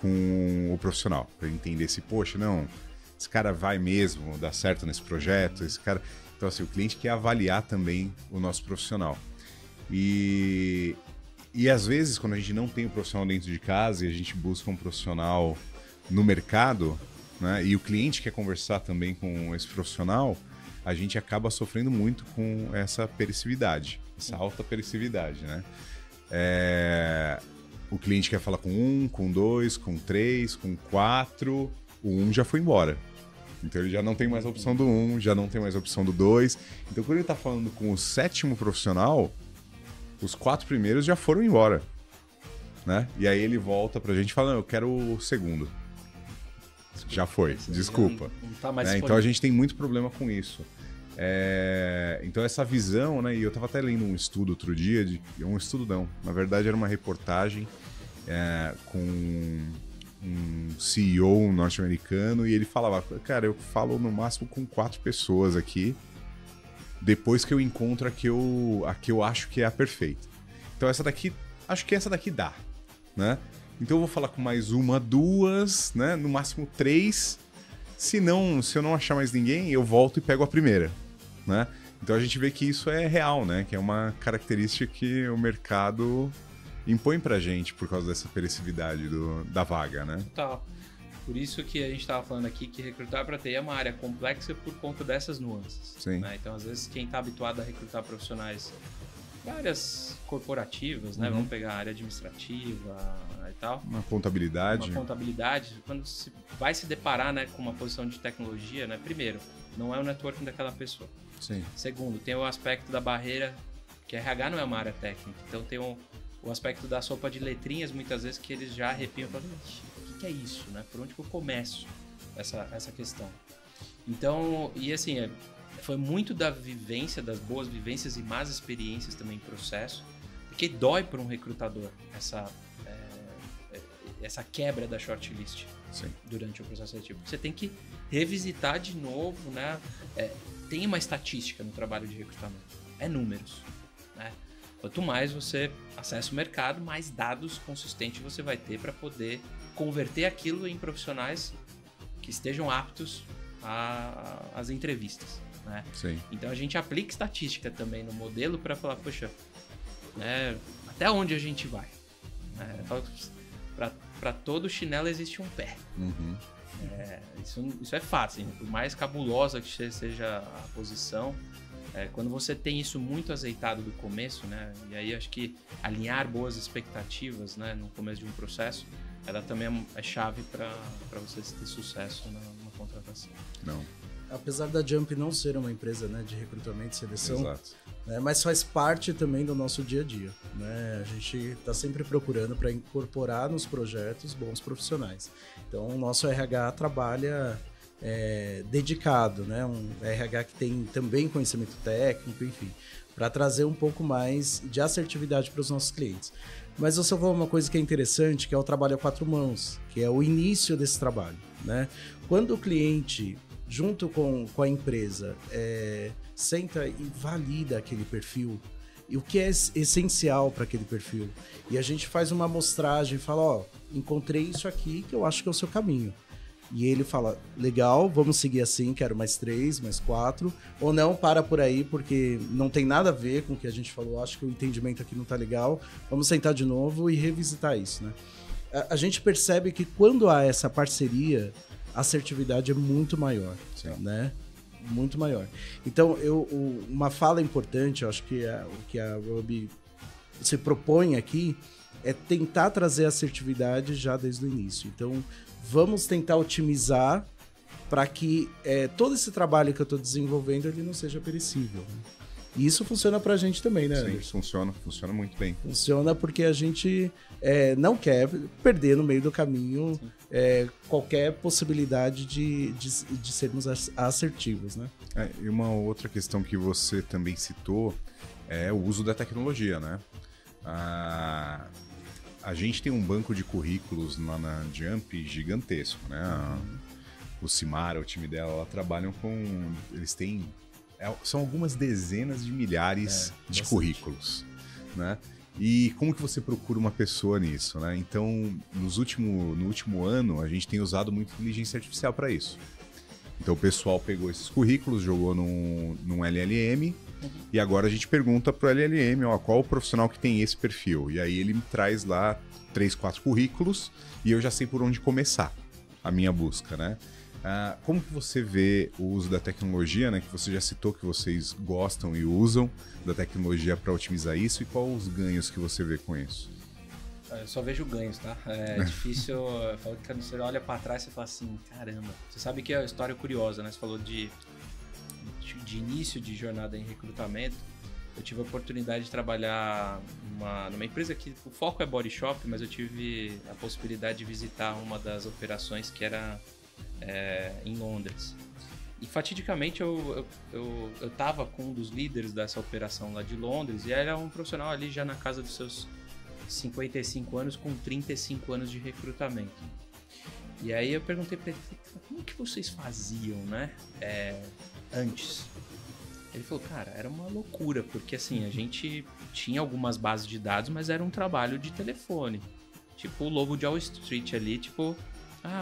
o profissional para entender se, poxa, não, esse cara vai mesmo dar certo nesse projeto, esse cara... Então, assim, o cliente quer avaliar também o nosso profissional. E às vezes, quando a gente não tem o profissional dentro de casa e a gente busca um profissional no mercado, né, e o cliente quer conversar também com esse profissional, a gente acaba sofrendo muito com essa perecividade, essa alta perecividade, né? O cliente quer falar com 1, com 2, com 3, com 4, o 1 já foi embora. Então ele já não tem mais a opção do 1, já não tem mais a opção do 2. Então quando ele está falando com o 7º profissional, os 4 primeiros já foram embora, né? E aí ele volta pra gente falando, eu quero o 2º. Já foi, desculpa. Não tá mais então a gente tem muito problema com isso. Então essa visão, né? E eu tava até lendo um estudo outro dia, um estudo não, na verdade era uma reportagem com um CEO norte-americano, e ele falava, cara, eu falo no máximo com 4 pessoas aqui, depois que eu encontro a que eu acho que é a perfeita. Então acho que essa daqui dá, né? Então eu vou falar com mais 1, 2, né? No máximo 3. Se eu não achar mais ninguém, eu volto e pego a primeira, né? Então a gente vê que isso é real, né? Que é uma característica que o mercado impõe pra gente por causa dessa perecividade da vaga, né? Total. Por isso que a gente estava falando aqui que recrutar para TI é uma área complexa por conta dessas nuances. Sim. Né? Então, às vezes, quem está habituado a recrutar profissionais de áreas corporativas, né? Vamos pegar a área administrativa e tal. Uma contabilidade. Quando se vai se deparar, né, com uma posição de tecnologia, né? Primeiro, não é o networking daquela pessoa. Sim. Segundo, tem o aspecto da barreira, que RH não é uma área técnica. Então tem o aspecto da sopa de letrinhas, muitas vezes, que eles já arrepiam e falam, o que é isso, né? Por onde que eu começo essa questão? Então, e assim, foi muito da vivência, das boas vivências e más experiências também em processo, porque dói para um recrutador essa quebra da shortlist. Sim. Durante o processo seletivo. Você tem que revisitar de novo, né? Tem uma estatística no trabalho de recrutamento, números, né? Quanto mais você acessa o mercado, mais dados consistentes você vai ter para poder converter aquilo em profissionais que estejam aptos às entrevistas, né? Sim. Então a gente aplica estatística também no modelo para falar, poxa, né, até onde a gente vai? Para todo chinelo existe um pé. Uhum. Isso é fácil, hein? Por mais cabulosa que seja a posição, quando você tem isso muito azeitado do começo, né? E aí acho que alinhar boas expectativas, né, no começo de um processo, ela também é chave para você ter sucesso numa contratação. Não. Apesar da Jump não ser uma empresa, né, de recrutamento e seleção, exato, né? Mas faz parte também do nosso dia a dia, né? A gente está sempre procurando para incorporar nos projetos bons profissionais. Então, o nosso RH trabalha dedicado, né? Um RH que tem também conhecimento técnico, enfim, para trazer um pouco mais de assertividade para os nossos clientes. Mas eu só vou uma coisa que é interessante, que é o trabalho a 4 mãos, que é o início desse trabalho, né? Quando o cliente, junto com a empresa, senta e valida aquele perfil, e o que é essencial para aquele perfil, e a gente faz uma amostragem e fala, ó, encontrei isso aqui que eu acho que é o seu caminho. E ele fala, legal, vamos seguir assim, quero mais 3, mais 4. Ou não, para por aí, porque não tem nada a ver com o que a gente falou. Acho que o entendimento aqui não tá legal. Vamos sentar de novo e revisitar isso, né? A gente percebe que quando há essa parceria, a assertividade é muito maior, né? Muito maior. Então, uma fala importante, eu acho que o que a Ruby se propõe aqui é tentar trazer assertividade já desde o início. Então, vamos tentar otimizar para que todo esse trabalho que eu estou desenvolvendo ele não seja perecível. Né? E isso funciona para a gente também, né, Anderson? Sim, funciona muito bem. Funciona porque a gente não quer perder no meio do caminho qualquer possibilidade de sermos assertivos, né? E uma outra questão que você também citou é o uso da tecnologia, né? A gente tem um banco de currículos lá na Jump gigantesco, né? O Cimara, o time dela, ela trabalham com... Eles têm... são algumas dezenas de milhares de currículos, né? E como que você procura uma pessoa nisso, né? Então, no último ano, a gente tem usado muito inteligência artificial para isso. Então, o pessoal pegou esses currículos, jogou num LLM, e agora a gente pergunta pro LLM, qual o profissional que tem esse perfil? E aí ele me traz lá 3, 4 currículos e eu já sei por onde começar a minha busca, né? Como que você vê o uso da tecnologia, né? Que você já citou que vocês gostam e usam da tecnologia para otimizar isso, e quais os ganhos que você vê com isso? Eu só vejo ganhos, tá? É difícil, eu falo que quando você olha para trás você fala assim, caramba. Você sabe que é uma história curiosa, né? Você falou de início de jornada em recrutamento. Eu tive a oportunidade de trabalhar numa empresa que o foco é body shop, mas eu tive a possibilidade de visitar uma das operações que era em Londres. E fatidicamente eu tava com um dos líderes dessa operação lá de Londres, e era um profissional ali já na casa dos seus 55 anos, com 35 anos de recrutamento. E aí eu perguntei para ele, como que vocês faziam, né? Antes. Ele falou, cara, era uma loucura, porque assim, a gente tinha algumas bases de dados, mas era um trabalho de telefone. Tipo o lobo de Wall Street ali, tipo,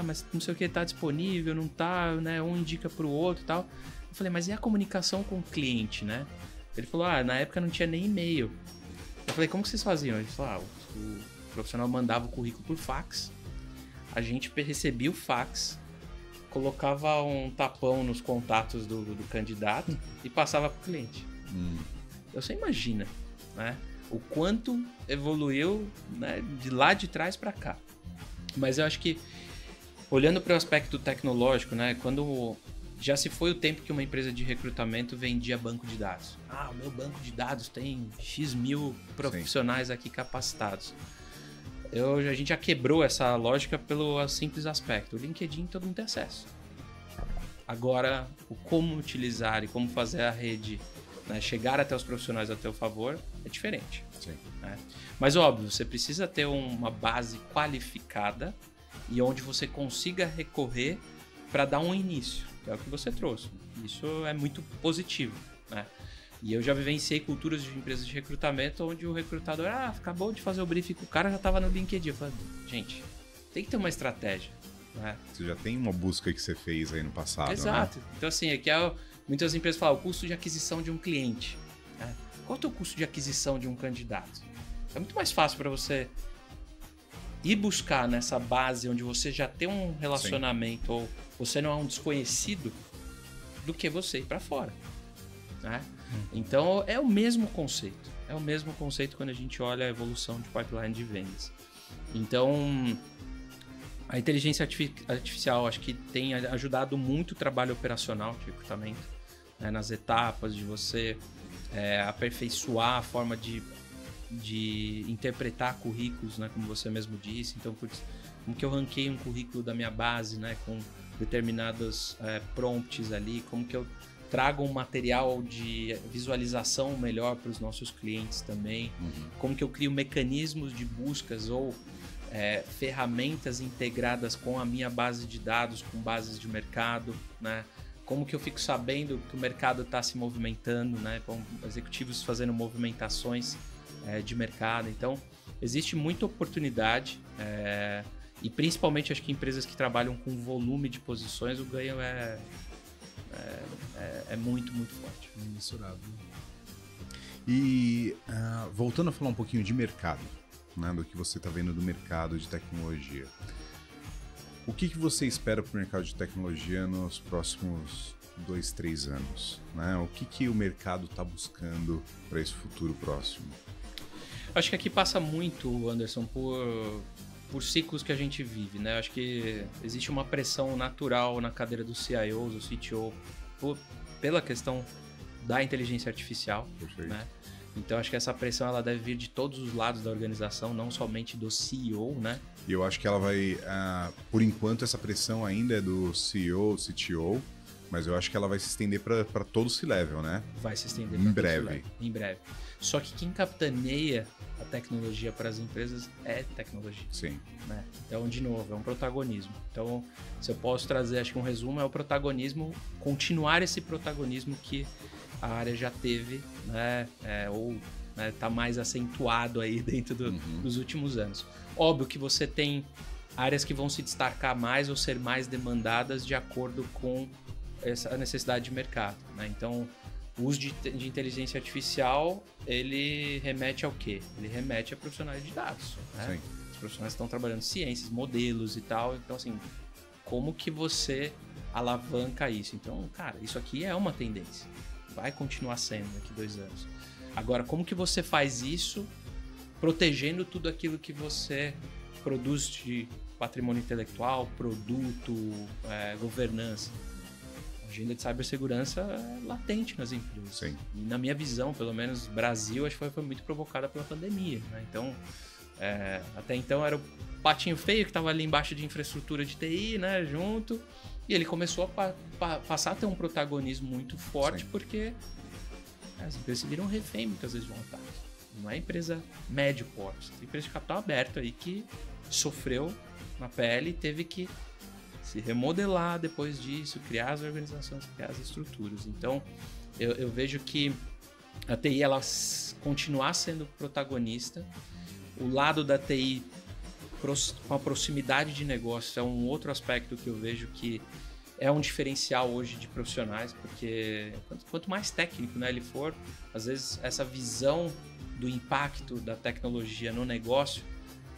mas não sei o que tá disponível, não tá, né? Um indica pro outro e tal. Eu falei, mas e a comunicação com o cliente, né? Ele falou, na época não tinha nem e-mail. Eu falei, como que vocês faziam? Ele falou, o profissional mandava o currículo por fax, a gente recebia o fax, colocava um tapão nos contatos do candidato e passava para o cliente. Então você imagina, né, o quanto evoluiu, né, de lá de trás para cá. Mas eu acho que, olhando para o aspecto tecnológico, né, quando já se foi o tempo que uma empresa de recrutamento vendia banco de dados. O meu banco de dados tem X mil profissionais aqui capacitados. A gente já quebrou essa lógica pelo simples aspecto. O LinkedIn todo mundo tem acesso. Agora, o como utilizar e como fazer a rede, né, chegar até os profissionais a teu favor é diferente. Né? Mas óbvio, você precisa ter uma base qualificada e onde você consiga recorrer para dar um início, que é o que você trouxe. Isso é muito positivo, né? E eu já vivenciei culturas de empresas de recrutamento onde o recrutador, acabou de fazer o briefing, o cara já estava no LinkedIn. Eu falei, gente, tem que ter uma estratégia, né? Você já tem uma busca que você fez aí no passado, Exato. Né? Então assim, aqui muitas empresas falam o custo de aquisição de um cliente. Né? Qual é o teu custo de aquisição de um candidato? É muito mais fácil para você ir buscar nessa base onde você já tem um relacionamento ou você não é um desconhecido do que você ir para fora, né? Então é o mesmo conceito. É o mesmo conceito quando a gente olha a evolução de pipeline de vendas. Então a inteligência artificial acho que tem ajudado muito o trabalho operacional de recrutamento, né? Nas etapas de você aperfeiçoar a forma de interpretar currículos, né, como você mesmo disse. Então, como que eu ranqueio um currículo da minha base, né, com determinados prompts ali, como que eu trago um material de visualização melhor para os nossos clientes também, como que eu crio mecanismos de buscas ou ferramentas integradas com a minha base de dados, com bases de mercado, né? Como que eu fico sabendo que o mercado está se movimentando, né? Com executivos fazendo movimentações de mercado. Então, existe muita oportunidade e principalmente acho que empresas que trabalham com volume de posições, o ganho é muito, muito forte. Mensurável. E voltando a falar um pouquinho de mercado, né, do que você está vendo do mercado de tecnologia. O que você espera para o mercado de tecnologia nos próximos 2, 3 anos? Né? O que o mercado está buscando para esse futuro próximo? Acho que aqui passa muito, Anderson, por ciclos que a gente vive, né? Acho que existe uma pressão natural na cadeira dos CIOs, do CTO, pela questão da inteligência artificial. Perfeito. Né? Então, acho que essa pressão ela deve vir de todos os lados da organização, não somente do CEO, né? E eu acho que ela vai... por enquanto, essa pressão ainda é do CEO, CTO, mas eu acho que ela vai se estender para todo o C-Level, né? Vai se estender em breve. Em breve. Só que quem capitaneia a tecnologia para as empresas é tecnologia. Sim. Né? Então, de novo, é um protagonismo. Então, se eu posso trazer, acho que um resumo, é o protagonismo, continuar esse protagonismo que a área já teve, né? Ou tá mais acentuado aí dentro dos últimos anos. Óbvio que você tem áreas que vão se destacar mais ou ser mais demandadas de acordo com essa necessidade de mercado. Né? Então, o uso de inteligência artificial, ele remete ao quê? Ele remete a profissionais de dados. Né? Sim. Os profissionais estão trabalhando ciências, modelos e tal. Então, assim, como que você alavanca isso? Então, cara, isso aqui é uma tendência. Vai continuar sendo daqui 2 anos. Agora, como que você faz isso protegendo tudo aquilo que você produz de patrimônio intelectual, produto, governança? A agenda de cibersegurança é latente nas empresas. Sim. E na minha visão, pelo menos, Brasil, acho que foi muito provocada pela pandemia. Né? Então, até então era o patinho feio que estava ali embaixo de infraestrutura de TI, né, junto. E ele começou a passar a ter um protagonismo muito forte. Sim. Porque as empresas se viram refém muitas vezes de um ataque. Não é empresa médio porte, tem empresa de capital aberto aí que sofreu na pele e teve que se remodelar depois disso, criar as organizações, criar as estruturas. Então, eu vejo que a TI, ela continuar sendo protagonista. O lado da TI com a proximidade de negócio é um outro aspecto que eu vejo que é um diferencial hoje de profissionais, porque quanto mais técnico, né, ele for, às vezes essa visão do impacto da tecnologia no negócio,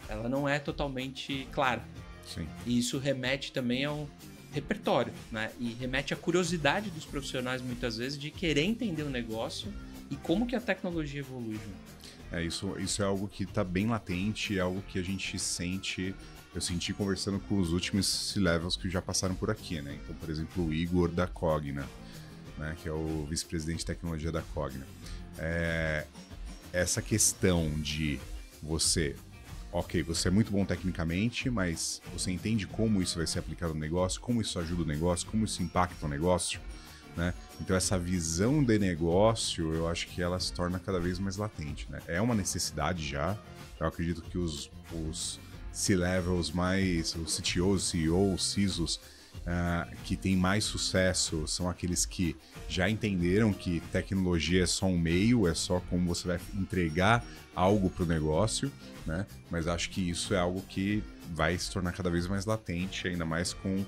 ela não é totalmente clara. Sim. E isso remete também ao repertório, né? E remete à curiosidade dos profissionais, muitas vezes, de querer entender o negócio e como que a tecnologia evolui junto. Isso é algo que está bem latente, é algo que a gente sente... Eu senti conversando com os últimos C-Levels que já passaram por aqui, né? Então, por exemplo, o Igor da Cogna, né? Que é o vice-presidente de tecnologia da Cogna. Essa questão de você é muito bom tecnicamente, mas você entende como isso vai ser aplicado no negócio, como isso ajuda o negócio, como isso impacta o negócio, né? Então, essa visão de negócio, eu acho que ela se torna cada vez mais latente, né? É uma necessidade já. Eu acredito que os C-levels mais, os CTOs, CEOs, CISOs, que têm mais sucesso são aqueles que já entenderam que tecnologia é só um meio, é só como você vai entregar algo para o negócio, né? Mas acho que isso é algo que vai se tornar cada vez mais latente, ainda mais com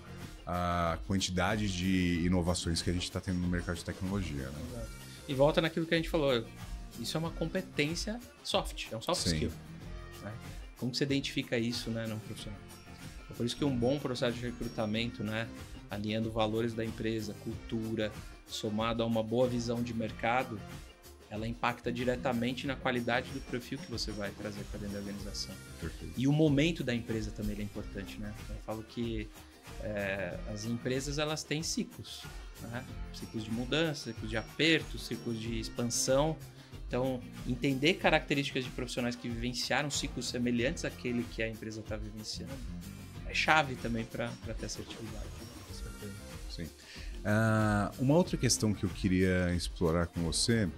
a quantidade de inovações que a gente está tendo no mercado de tecnologia. Né? Exato. E volta naquilo que a gente falou, isso é uma competência soft, é um soft Sim. skill. Né? Como que você identifica isso, né, no profissional? É por isso que um bom processo de recrutamento, né, alinhando valores da empresa, cultura, somado a uma boa visão de mercado, ela impacta diretamente na qualidade do perfil que você vai trazer para dentro da organização. Perfeito. E o momento da empresa também é importante, né? Eu falo que as empresas elas têm ciclos, né? Ciclos de mudança, ciclos de aperto, ciclos de expansão. Então, entender características de profissionais que vivenciaram ciclos semelhantes àquele que a empresa está vivenciando é chave também para ter assertividade. Sim. Uma outra questão que eu queria explorar com você,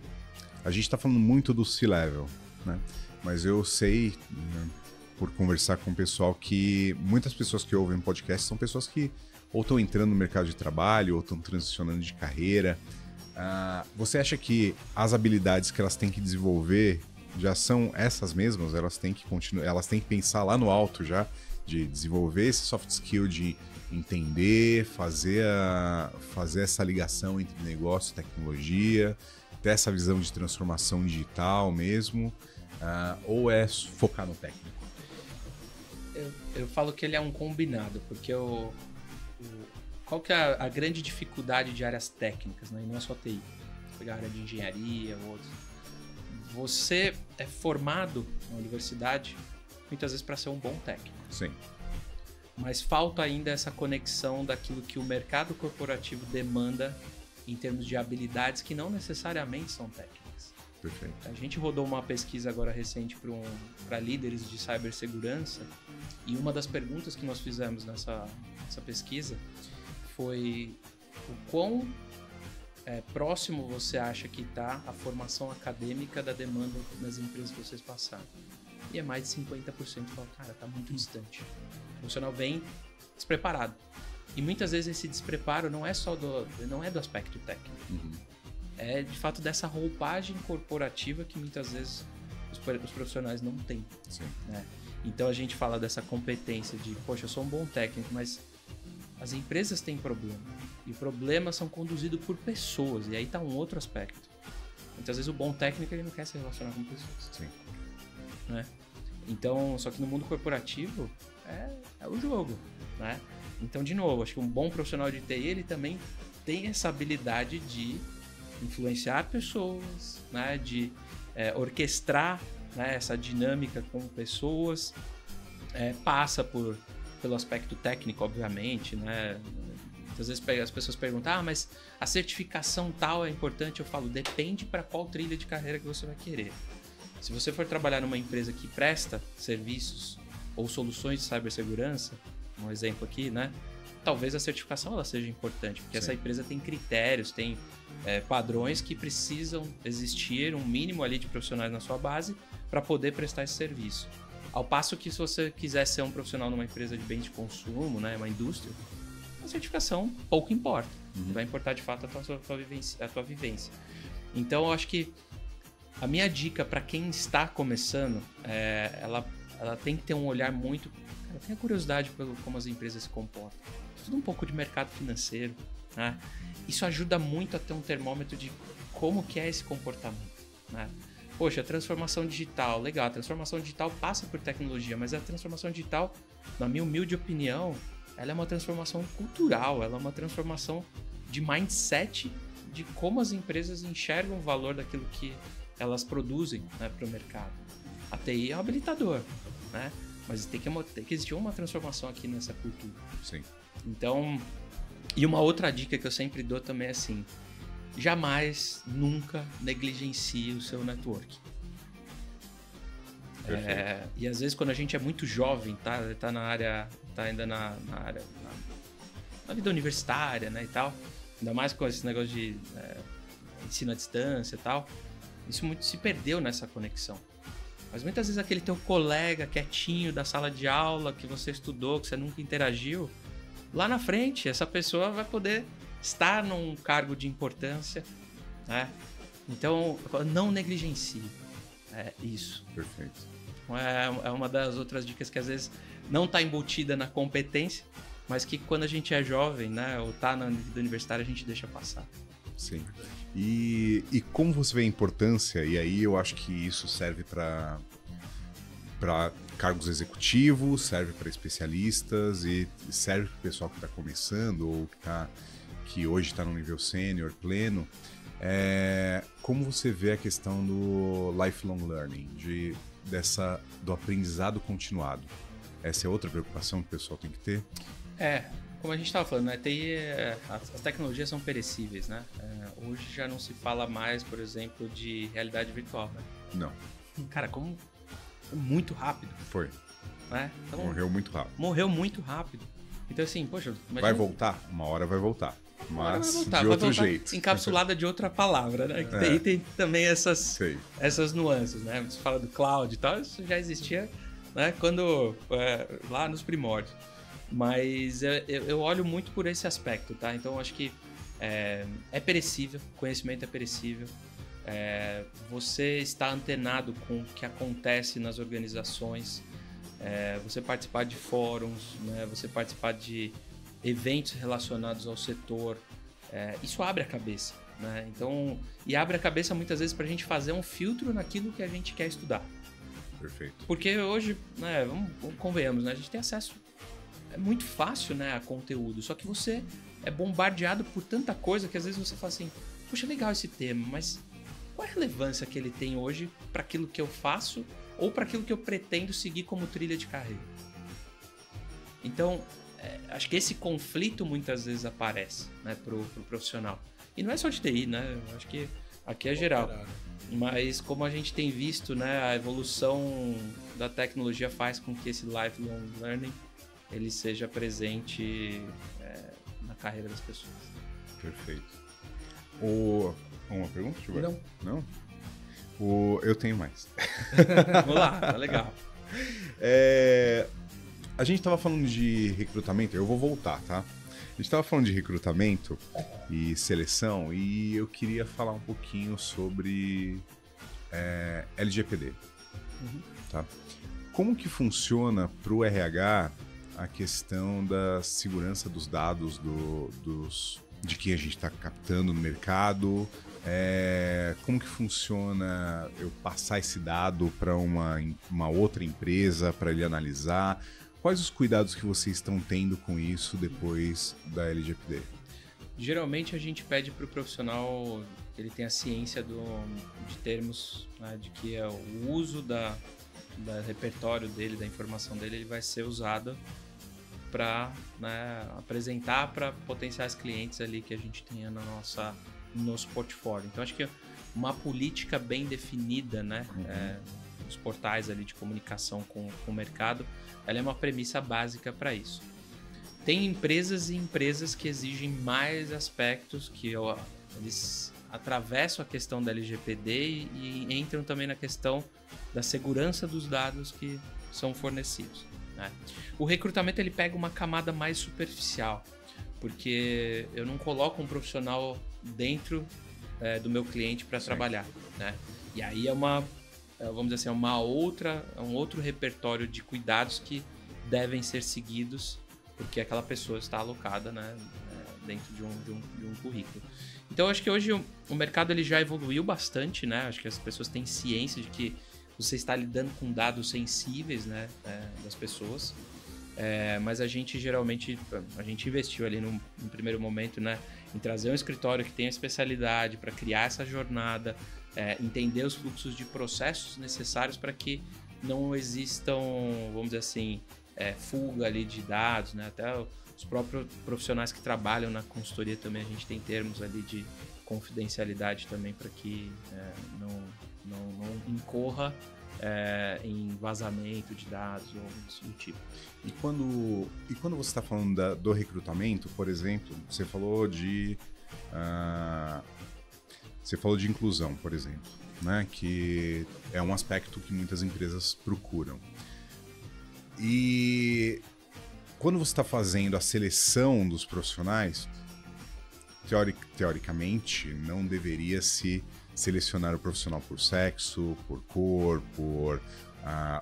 a gente está falando muito do C-Level, né? Mas eu sei, né, por conversar com o pessoal, que muitas pessoas que ouvem podcast são pessoas que ou estão entrando no mercado de trabalho ou estão transicionando de carreira. Você acha que as habilidades que elas têm que desenvolver já são essas mesmas? Elas têm que continuar, elas têm que pensar lá no alto já, de desenvolver esse soft skill de entender, fazer essa ligação entre negócio e tecnologia, ter essa visão de transformação digital mesmo, ou é focar no técnico? Eu falo que ele é um combinado, porque qual que é a grande dificuldade de áreas técnicas, né? E não é só TI, pegar a área de engenharia ou outros. Você é formado na universidade muitas vezes para ser um bom técnico. Sim. Mas falta ainda essa conexão daquilo que o mercado corporativo demanda em termos de habilidades que não necessariamente são técnicas. Perfeito. A gente rodou uma pesquisa agora recente para líderes de cibersegurança e uma das perguntas que nós fizemos nessa pesquisa foi o quão próximo você acha que está a formação acadêmica da demanda nas empresas que vocês passaram. E é mais de 50% falam, cara, está muito distante. O profissional vem despreparado. E muitas vezes esse despreparo não é do aspecto técnico. Uhum. É de fato dessa roupagem corporativa que muitas vezes os profissionais não têm. Sim. Né? Então a gente fala dessa competência de, poxa, eu sou um bom técnico, mas as empresas têm problema. E problemas são conduzidos por pessoas. E aí está um outro aspecto. Muitas vezes o bom técnico ele não quer se relacionar com pessoas. Sim. Né? Então, só que no mundo corporativo é o jogo, né? Então, de novo, acho que um bom profissional de TI, ele também tem essa habilidade de influenciar pessoas, né? De orquestrar, né? Essa dinâmica com pessoas, passa pelo aspecto técnico, obviamente, né? Muitas vezes as pessoas perguntam, mas a certificação tal é importante? Eu falo, depende para qual trilha de carreira que você vai querer. Se você for trabalhar numa empresa que presta serviços ou soluções de cibersegurança, um exemplo aqui, né? Talvez a certificação ela seja importante, porque essa empresa tem critérios, tem padrões que precisam existir, um mínimo ali de profissionais na sua base para poder prestar esse serviço. Ao passo que se você quiser ser um profissional numa empresa de bens de consumo, né, uma indústria, a certificação pouco importa. Uhum. Vai importar de fato a tua vivência. Então eu acho que a minha dica para quem está começando, ela tem que ter um olhar muito... Cara, tenha curiosidade pelo como as empresas se comportam. Estuda um pouco de mercado financeiro, né? Isso ajuda muito a ter um termômetro de como que é esse comportamento, né? Poxa, a transformação digital, legal, a transformação digital passa por tecnologia, mas a transformação digital, na minha humilde opinião, ela é uma transformação cultural, ela é uma transformação de mindset de como as empresas enxergam o valor daquilo que elas produzem, né, para o mercado. A TI é um habilitador, né? Mas tem que existir uma transformação aqui nessa cultura. Sim. Então, e uma outra dica que eu sempre dou também é assim, jamais, nunca negligencie o seu network. E às vezes quando a gente é muito jovem, tá ainda na vida universitária, né, e tal, ainda mais com esse negócio de ensino à distância e tal, isso muito se perdeu nessa conexão. Mas muitas vezes aquele teu colega quietinho da sala de aula que você estudou, que você nunca interagiu, lá na frente essa pessoa vai poder estar num cargo de importância, né? Então, não negligencie isso. Perfeito. É uma das outras dicas que às vezes não está embutida na competência, mas que quando a gente é jovem, né, ou está na vida universitária, a gente deixa passar. Sim. E como você vê a importância, e aí eu acho que isso serve para cargos executivos, serve para especialistas e serve para o pessoal que está começando ou que hoje está no nível sênior, pleno. Como você vê a questão do lifelong learning, do aprendizado continuado? Essa é outra preocupação que o pessoal tem que ter? Como a gente estava falando, né? As tecnologias são perecíveis, né? Hoje já não se fala mais, por exemplo, de realidade virtual, né? Não. Cara, como muito rápido. Foi. Né? Então, morreu muito rápido. Morreu muito rápido. Então, assim, poxa... Imagina... Vai voltar? Uma hora vai voltar. Mas vai outro jeito. Encapsulada de outra palavra, né? Que tem também essas nuances, né? Você fala do cloud e tal, isso já existia, né? Lá nos primórdios. Mas eu olho muito por esse aspecto, tá? Então, acho que é perecível, conhecimento é perecível. Você está antenado com o que acontece nas organizações, você participar de fóruns, né? Você participar de eventos relacionados ao setor, isso abre a cabeça, né? Então, e abre a cabeça muitas vezes para a gente fazer um filtro naquilo que a gente quer estudar. Perfeito. Porque hoje, né, convenhamos, né, a gente tem acesso, é muito fácil, né, a conteúdo, só que você é bombardeado por tanta coisa que às vezes você fala assim, puxa, legal esse tema, mas qual é a relevância que ele tem hoje para aquilo que eu faço ou para aquilo que eu pretendo seguir como trilha de carreira? Então, acho que esse conflito muitas vezes aparece, né, pro profissional. E não é só de TI, né? Acho que aqui é geral. Mas como a gente tem visto, né, a evolução da tecnologia faz com que esse lifelong learning ele seja presente na carreira das pessoas. Perfeito. Uma pergunta, Gilberto? Não. Eu tenho mais. Vamos lá, tá legal. A gente estava falando de recrutamento, eu vou voltar, tá? A gente estava falando de recrutamento e seleção e eu queria falar um pouquinho sobre LGPD. Tá? Como que funciona para o RH a questão da segurança dos dados de quem a gente está captando no mercado? Como que funciona eu passar esse dado para uma outra empresa para ele analisar? Quais os cuidados que vocês estão tendo com isso depois da LGPD? Geralmente a gente pede para o profissional que ele tenha ciência de termos, né, de que o uso da repertório dele, da informação dele, ele vai ser usado para, né, apresentar para potenciais clientes ali que a gente tenha no nosso portfólio. Então acho que uma política bem definida, né, nos portais ali de comunicação com o mercado, ela é uma premissa básica para isso. Tem empresas e empresas que exigem mais aspectos, que eles atravessam a questão da LGPD e entram também na questão da segurança dos dados que são fornecidos, né? O recrutamento ele pega uma camada mais superficial, porque eu não coloco um profissional dentro do meu cliente para trabalhar, né? E aí vamos dizer assim, um outro repertório de cuidados que devem ser seguidos, porque aquela pessoa está alocada, né, dentro de um currículo. Então, acho que hoje o mercado ele já evoluiu bastante, né? Acho que as pessoas têm ciência de que você está lidando com dados sensíveis, né, das pessoas. Mas a gente geralmente investiu ali no primeiro momento, né, em trazer um escritório que tenha especialidade para criar essa jornada, entender os fluxos de processos necessários para que não existam, vamos dizer assim, fuga ali de dados, né? Até os próprios profissionais que trabalham na consultoria também a gente tem termos ali de confidencialidade também para que não incorra em vazamento de dados ou algo desse tipo. E quando você está falando do recrutamento, por exemplo, você falou de inclusão, por exemplo, né? Que é um aspecto que muitas empresas procuram. E quando você está fazendo a seleção dos profissionais, teoricamente, não deveria se selecionar o profissional por sexo, por cor, por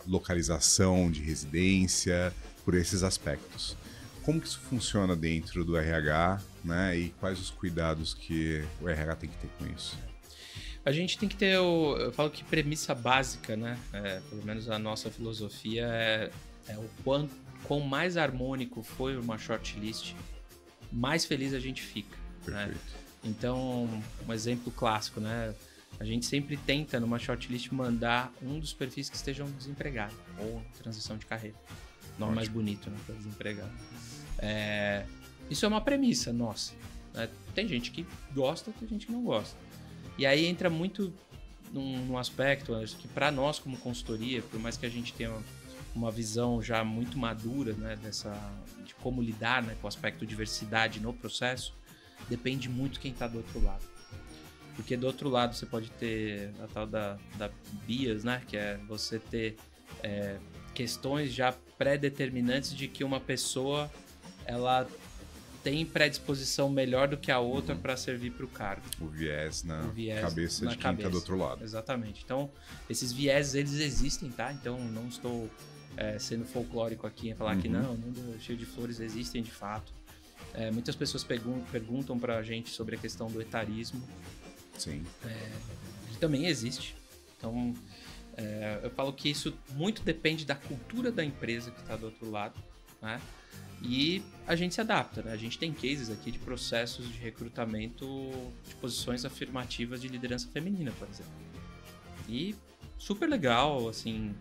localização de residência, por esses aspectos. Como que isso funciona dentro do RH, né? E quais os cuidados que o RH tem que ter com isso? A gente tem que ter, eu falo que premissa básica, né? Pelo menos a nossa filosofia é o quão mais harmônico foi uma shortlist, mais feliz a gente fica. Né? Então, um exemplo clássico, né? A gente sempre tenta, numa shortlist, mandar um dos perfis que estejam desempregados ou em transição de carreira. Nome mais bonito, né? Para desempregado. Isso é uma premissa nossa, né? Tem gente que gosta, tem gente que não gosta. E aí entra muito num aspecto que para nós como consultoria, por mais que a gente tenha uma visão já muito madura, né, de como lidar, né, com o aspecto diversidade no processo, depende muito quem está do outro lado. Porque do outro lado você pode ter a tal da bias, né, que é você ter questões já pré-determinantes de que uma pessoa ela tem predisposição melhor do que a outra para servir para o cargo. O viés na cabeça de quem está do outro lado. Exatamente. Então, esses vieses, eles existem, tá? Então, não estou sendo folclórico aqui em falar que não, o mundo cheio de flores existem de fato. Muitas pessoas perguntam para a gente sobre a questão do etarismo. Sim. Ele também existe. Então, eu falo que isso muito depende da cultura da empresa que está do outro lado, né? E a gente se adapta, né? A gente tem cases aqui de processos de recrutamento de posições afirmativas de liderança feminina, por exemplo. E super legal, assim,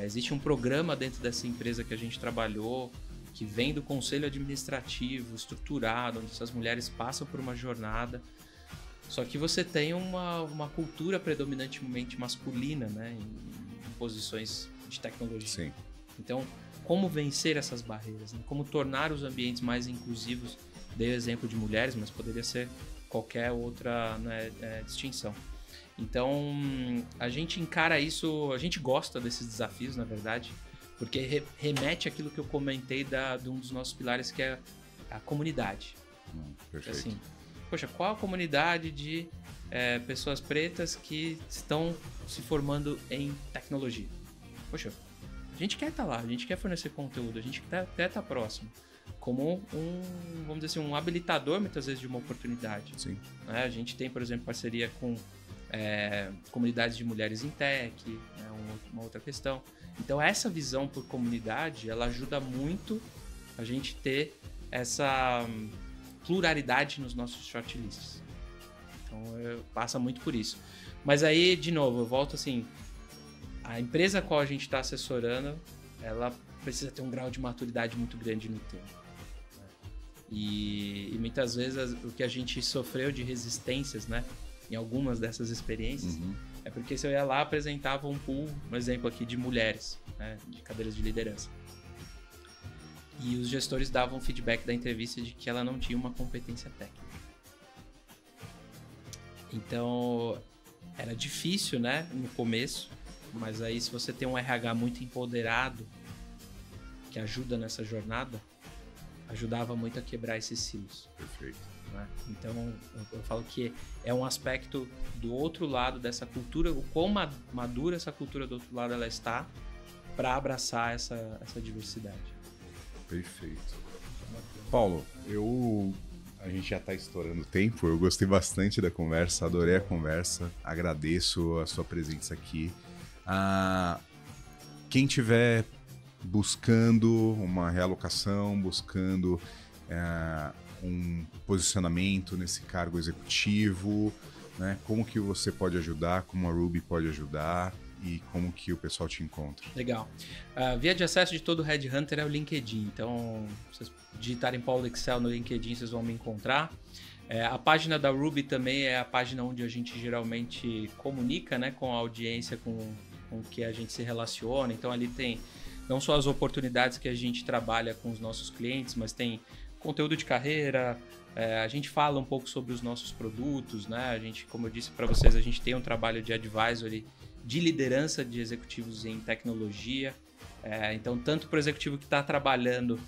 existe um programa dentro dessa empresa que a gente trabalhou, que vem do conselho administrativo, estruturado, onde essas mulheres passam por uma jornada. Só que você tem uma cultura predominantemente masculina, né? Em posições de tecnologia. Sim. Então, como vencer essas barreiras, né? Como tornar os ambientes mais inclusivos. Dei o exemplo de mulheres, mas poderia ser qualquer outra, né, distinção. Então, a gente encara isso, a gente gosta desses desafios, na verdade, porque remete àquilo que eu comentei de um dos nossos pilares, que é a comunidade. Perfeito. Assim, poxa, qual a comunidade de pessoas pretas que estão se formando em tecnologia? Poxa, a gente quer estar lá, a gente quer fornecer conteúdo, a gente quer estar próximo. Como vamos dizer assim, um habilitador, muitas vezes, de uma oportunidade. Sim. Né? A gente tem, por exemplo, parceria com comunidades de mulheres em tech, né? Uma outra questão. Então, essa visão por comunidade, ela ajuda muito a gente ter essa pluralidade nos nossos shortlists. Então, passa muito por isso. Mas aí, de novo, eu volto assim... A empresa a qual a gente está assessorando, ela precisa ter um grau de maturidade muito grande no tema. Né? E muitas vezes o que a gente sofreu de resistências, né, em algumas dessas experiências, é porque se eu ia lá apresentava um pool, um exemplo aqui de mulheres, né, de cadeiras de liderança. E os gestores davam feedback da entrevista de que ela não tinha uma competência técnica. Então, era difícil, né, no começo. Mas aí, se você tem um RH muito empoderado, que ajuda nessa jornada, ajudava muito a quebrar esses silos. Perfeito. Né? Então, eu falo que é um aspecto do outro lado dessa cultura, o quão madura essa cultura do outro lado ela está para abraçar essa diversidade. Perfeito. Paulo, a gente já está estourando o tempo, eu gostei bastante da conversa, adorei a conversa, agradeço a sua presença aqui. Quem tiver buscando uma realocação, buscando um posicionamento nesse cargo executivo, né? Como que você pode ajudar, como a Ruby pode ajudar e como que o pessoal te encontra? Legal. A via de acesso de todo Headhunter é o LinkedIn, então vocês digitarem Paulo Excel no LinkedIn, vocês vão me encontrar. A página da Ruby também é a página onde a gente geralmente comunica, né, com a audiência, com que a gente se relaciona. Então ali tem não só as oportunidades que a gente trabalha com os nossos clientes, mas tem conteúdo de carreira, a gente fala um pouco sobre os nossos produtos, né? A gente, como eu disse para vocês, a gente tem um trabalho de advisory, de liderança de executivos em tecnologia. Então, tanto para o executivo que está trabalhando,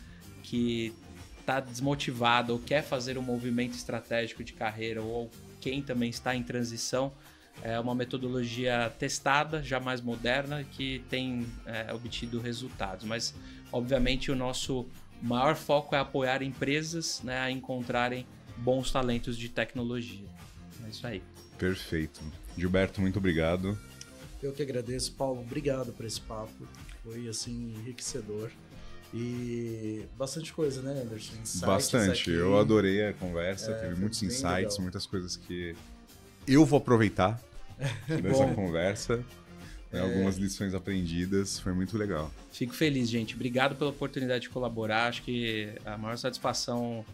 que está desmotivado ou quer fazer um movimento estratégico de carreira, ou quem também está em transição, é uma metodologia testada, já mais moderna, que tem obtido resultados. Mas, obviamente, o nosso maior foco é apoiar empresas, né, a encontrarem bons talentos de tecnologia. É isso aí. Perfeito. Gilberto, muito obrigado. Eu que agradeço, Paulo. Obrigado por esse papo. Foi, assim, enriquecedor. E bastante coisa, né, Anderson? Insights Bastante. aqui. Eu adorei a conversa, teve foi muitos bem insights, legal. muitas coisas que eu vou aproveitar dessa Bom. conversa. Né, algumas lições aprendidas, foi muito legal. Fico feliz, gente. Obrigado pela oportunidade de colaborar. Acho que a maior satisfação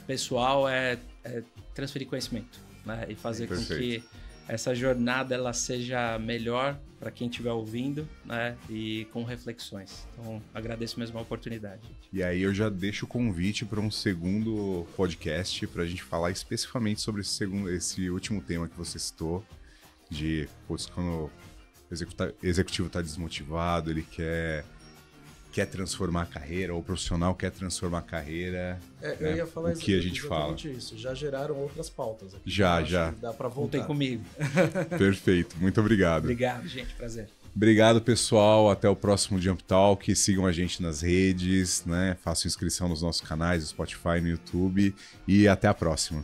pessoal é transferir conhecimento, né? E fazer com que essa jornada ela seja melhor para quem estiver ouvindo, né? E com reflexões. Então, agradeço mesmo a oportunidade. Gente. E aí eu já deixo o convite para um segundo podcast para a gente falar especificamente sobre esse último tema que você citou, de quando o executivo está desmotivado, ele quer transformar a carreira, ou o profissional quer transformar a carreira. Eu ia falar o que a gente fala. isso. Já geraram outras pautas aqui. Já. Dá para voltar. Contem comigo. Perfeito, muito obrigado. Obrigado, gente. Prazer. Obrigado, pessoal. Até o próximo Jump Talk. Sigam a gente nas redes, né? Façam inscrição nos nossos canais, no Spotify, no YouTube. E até a próxima.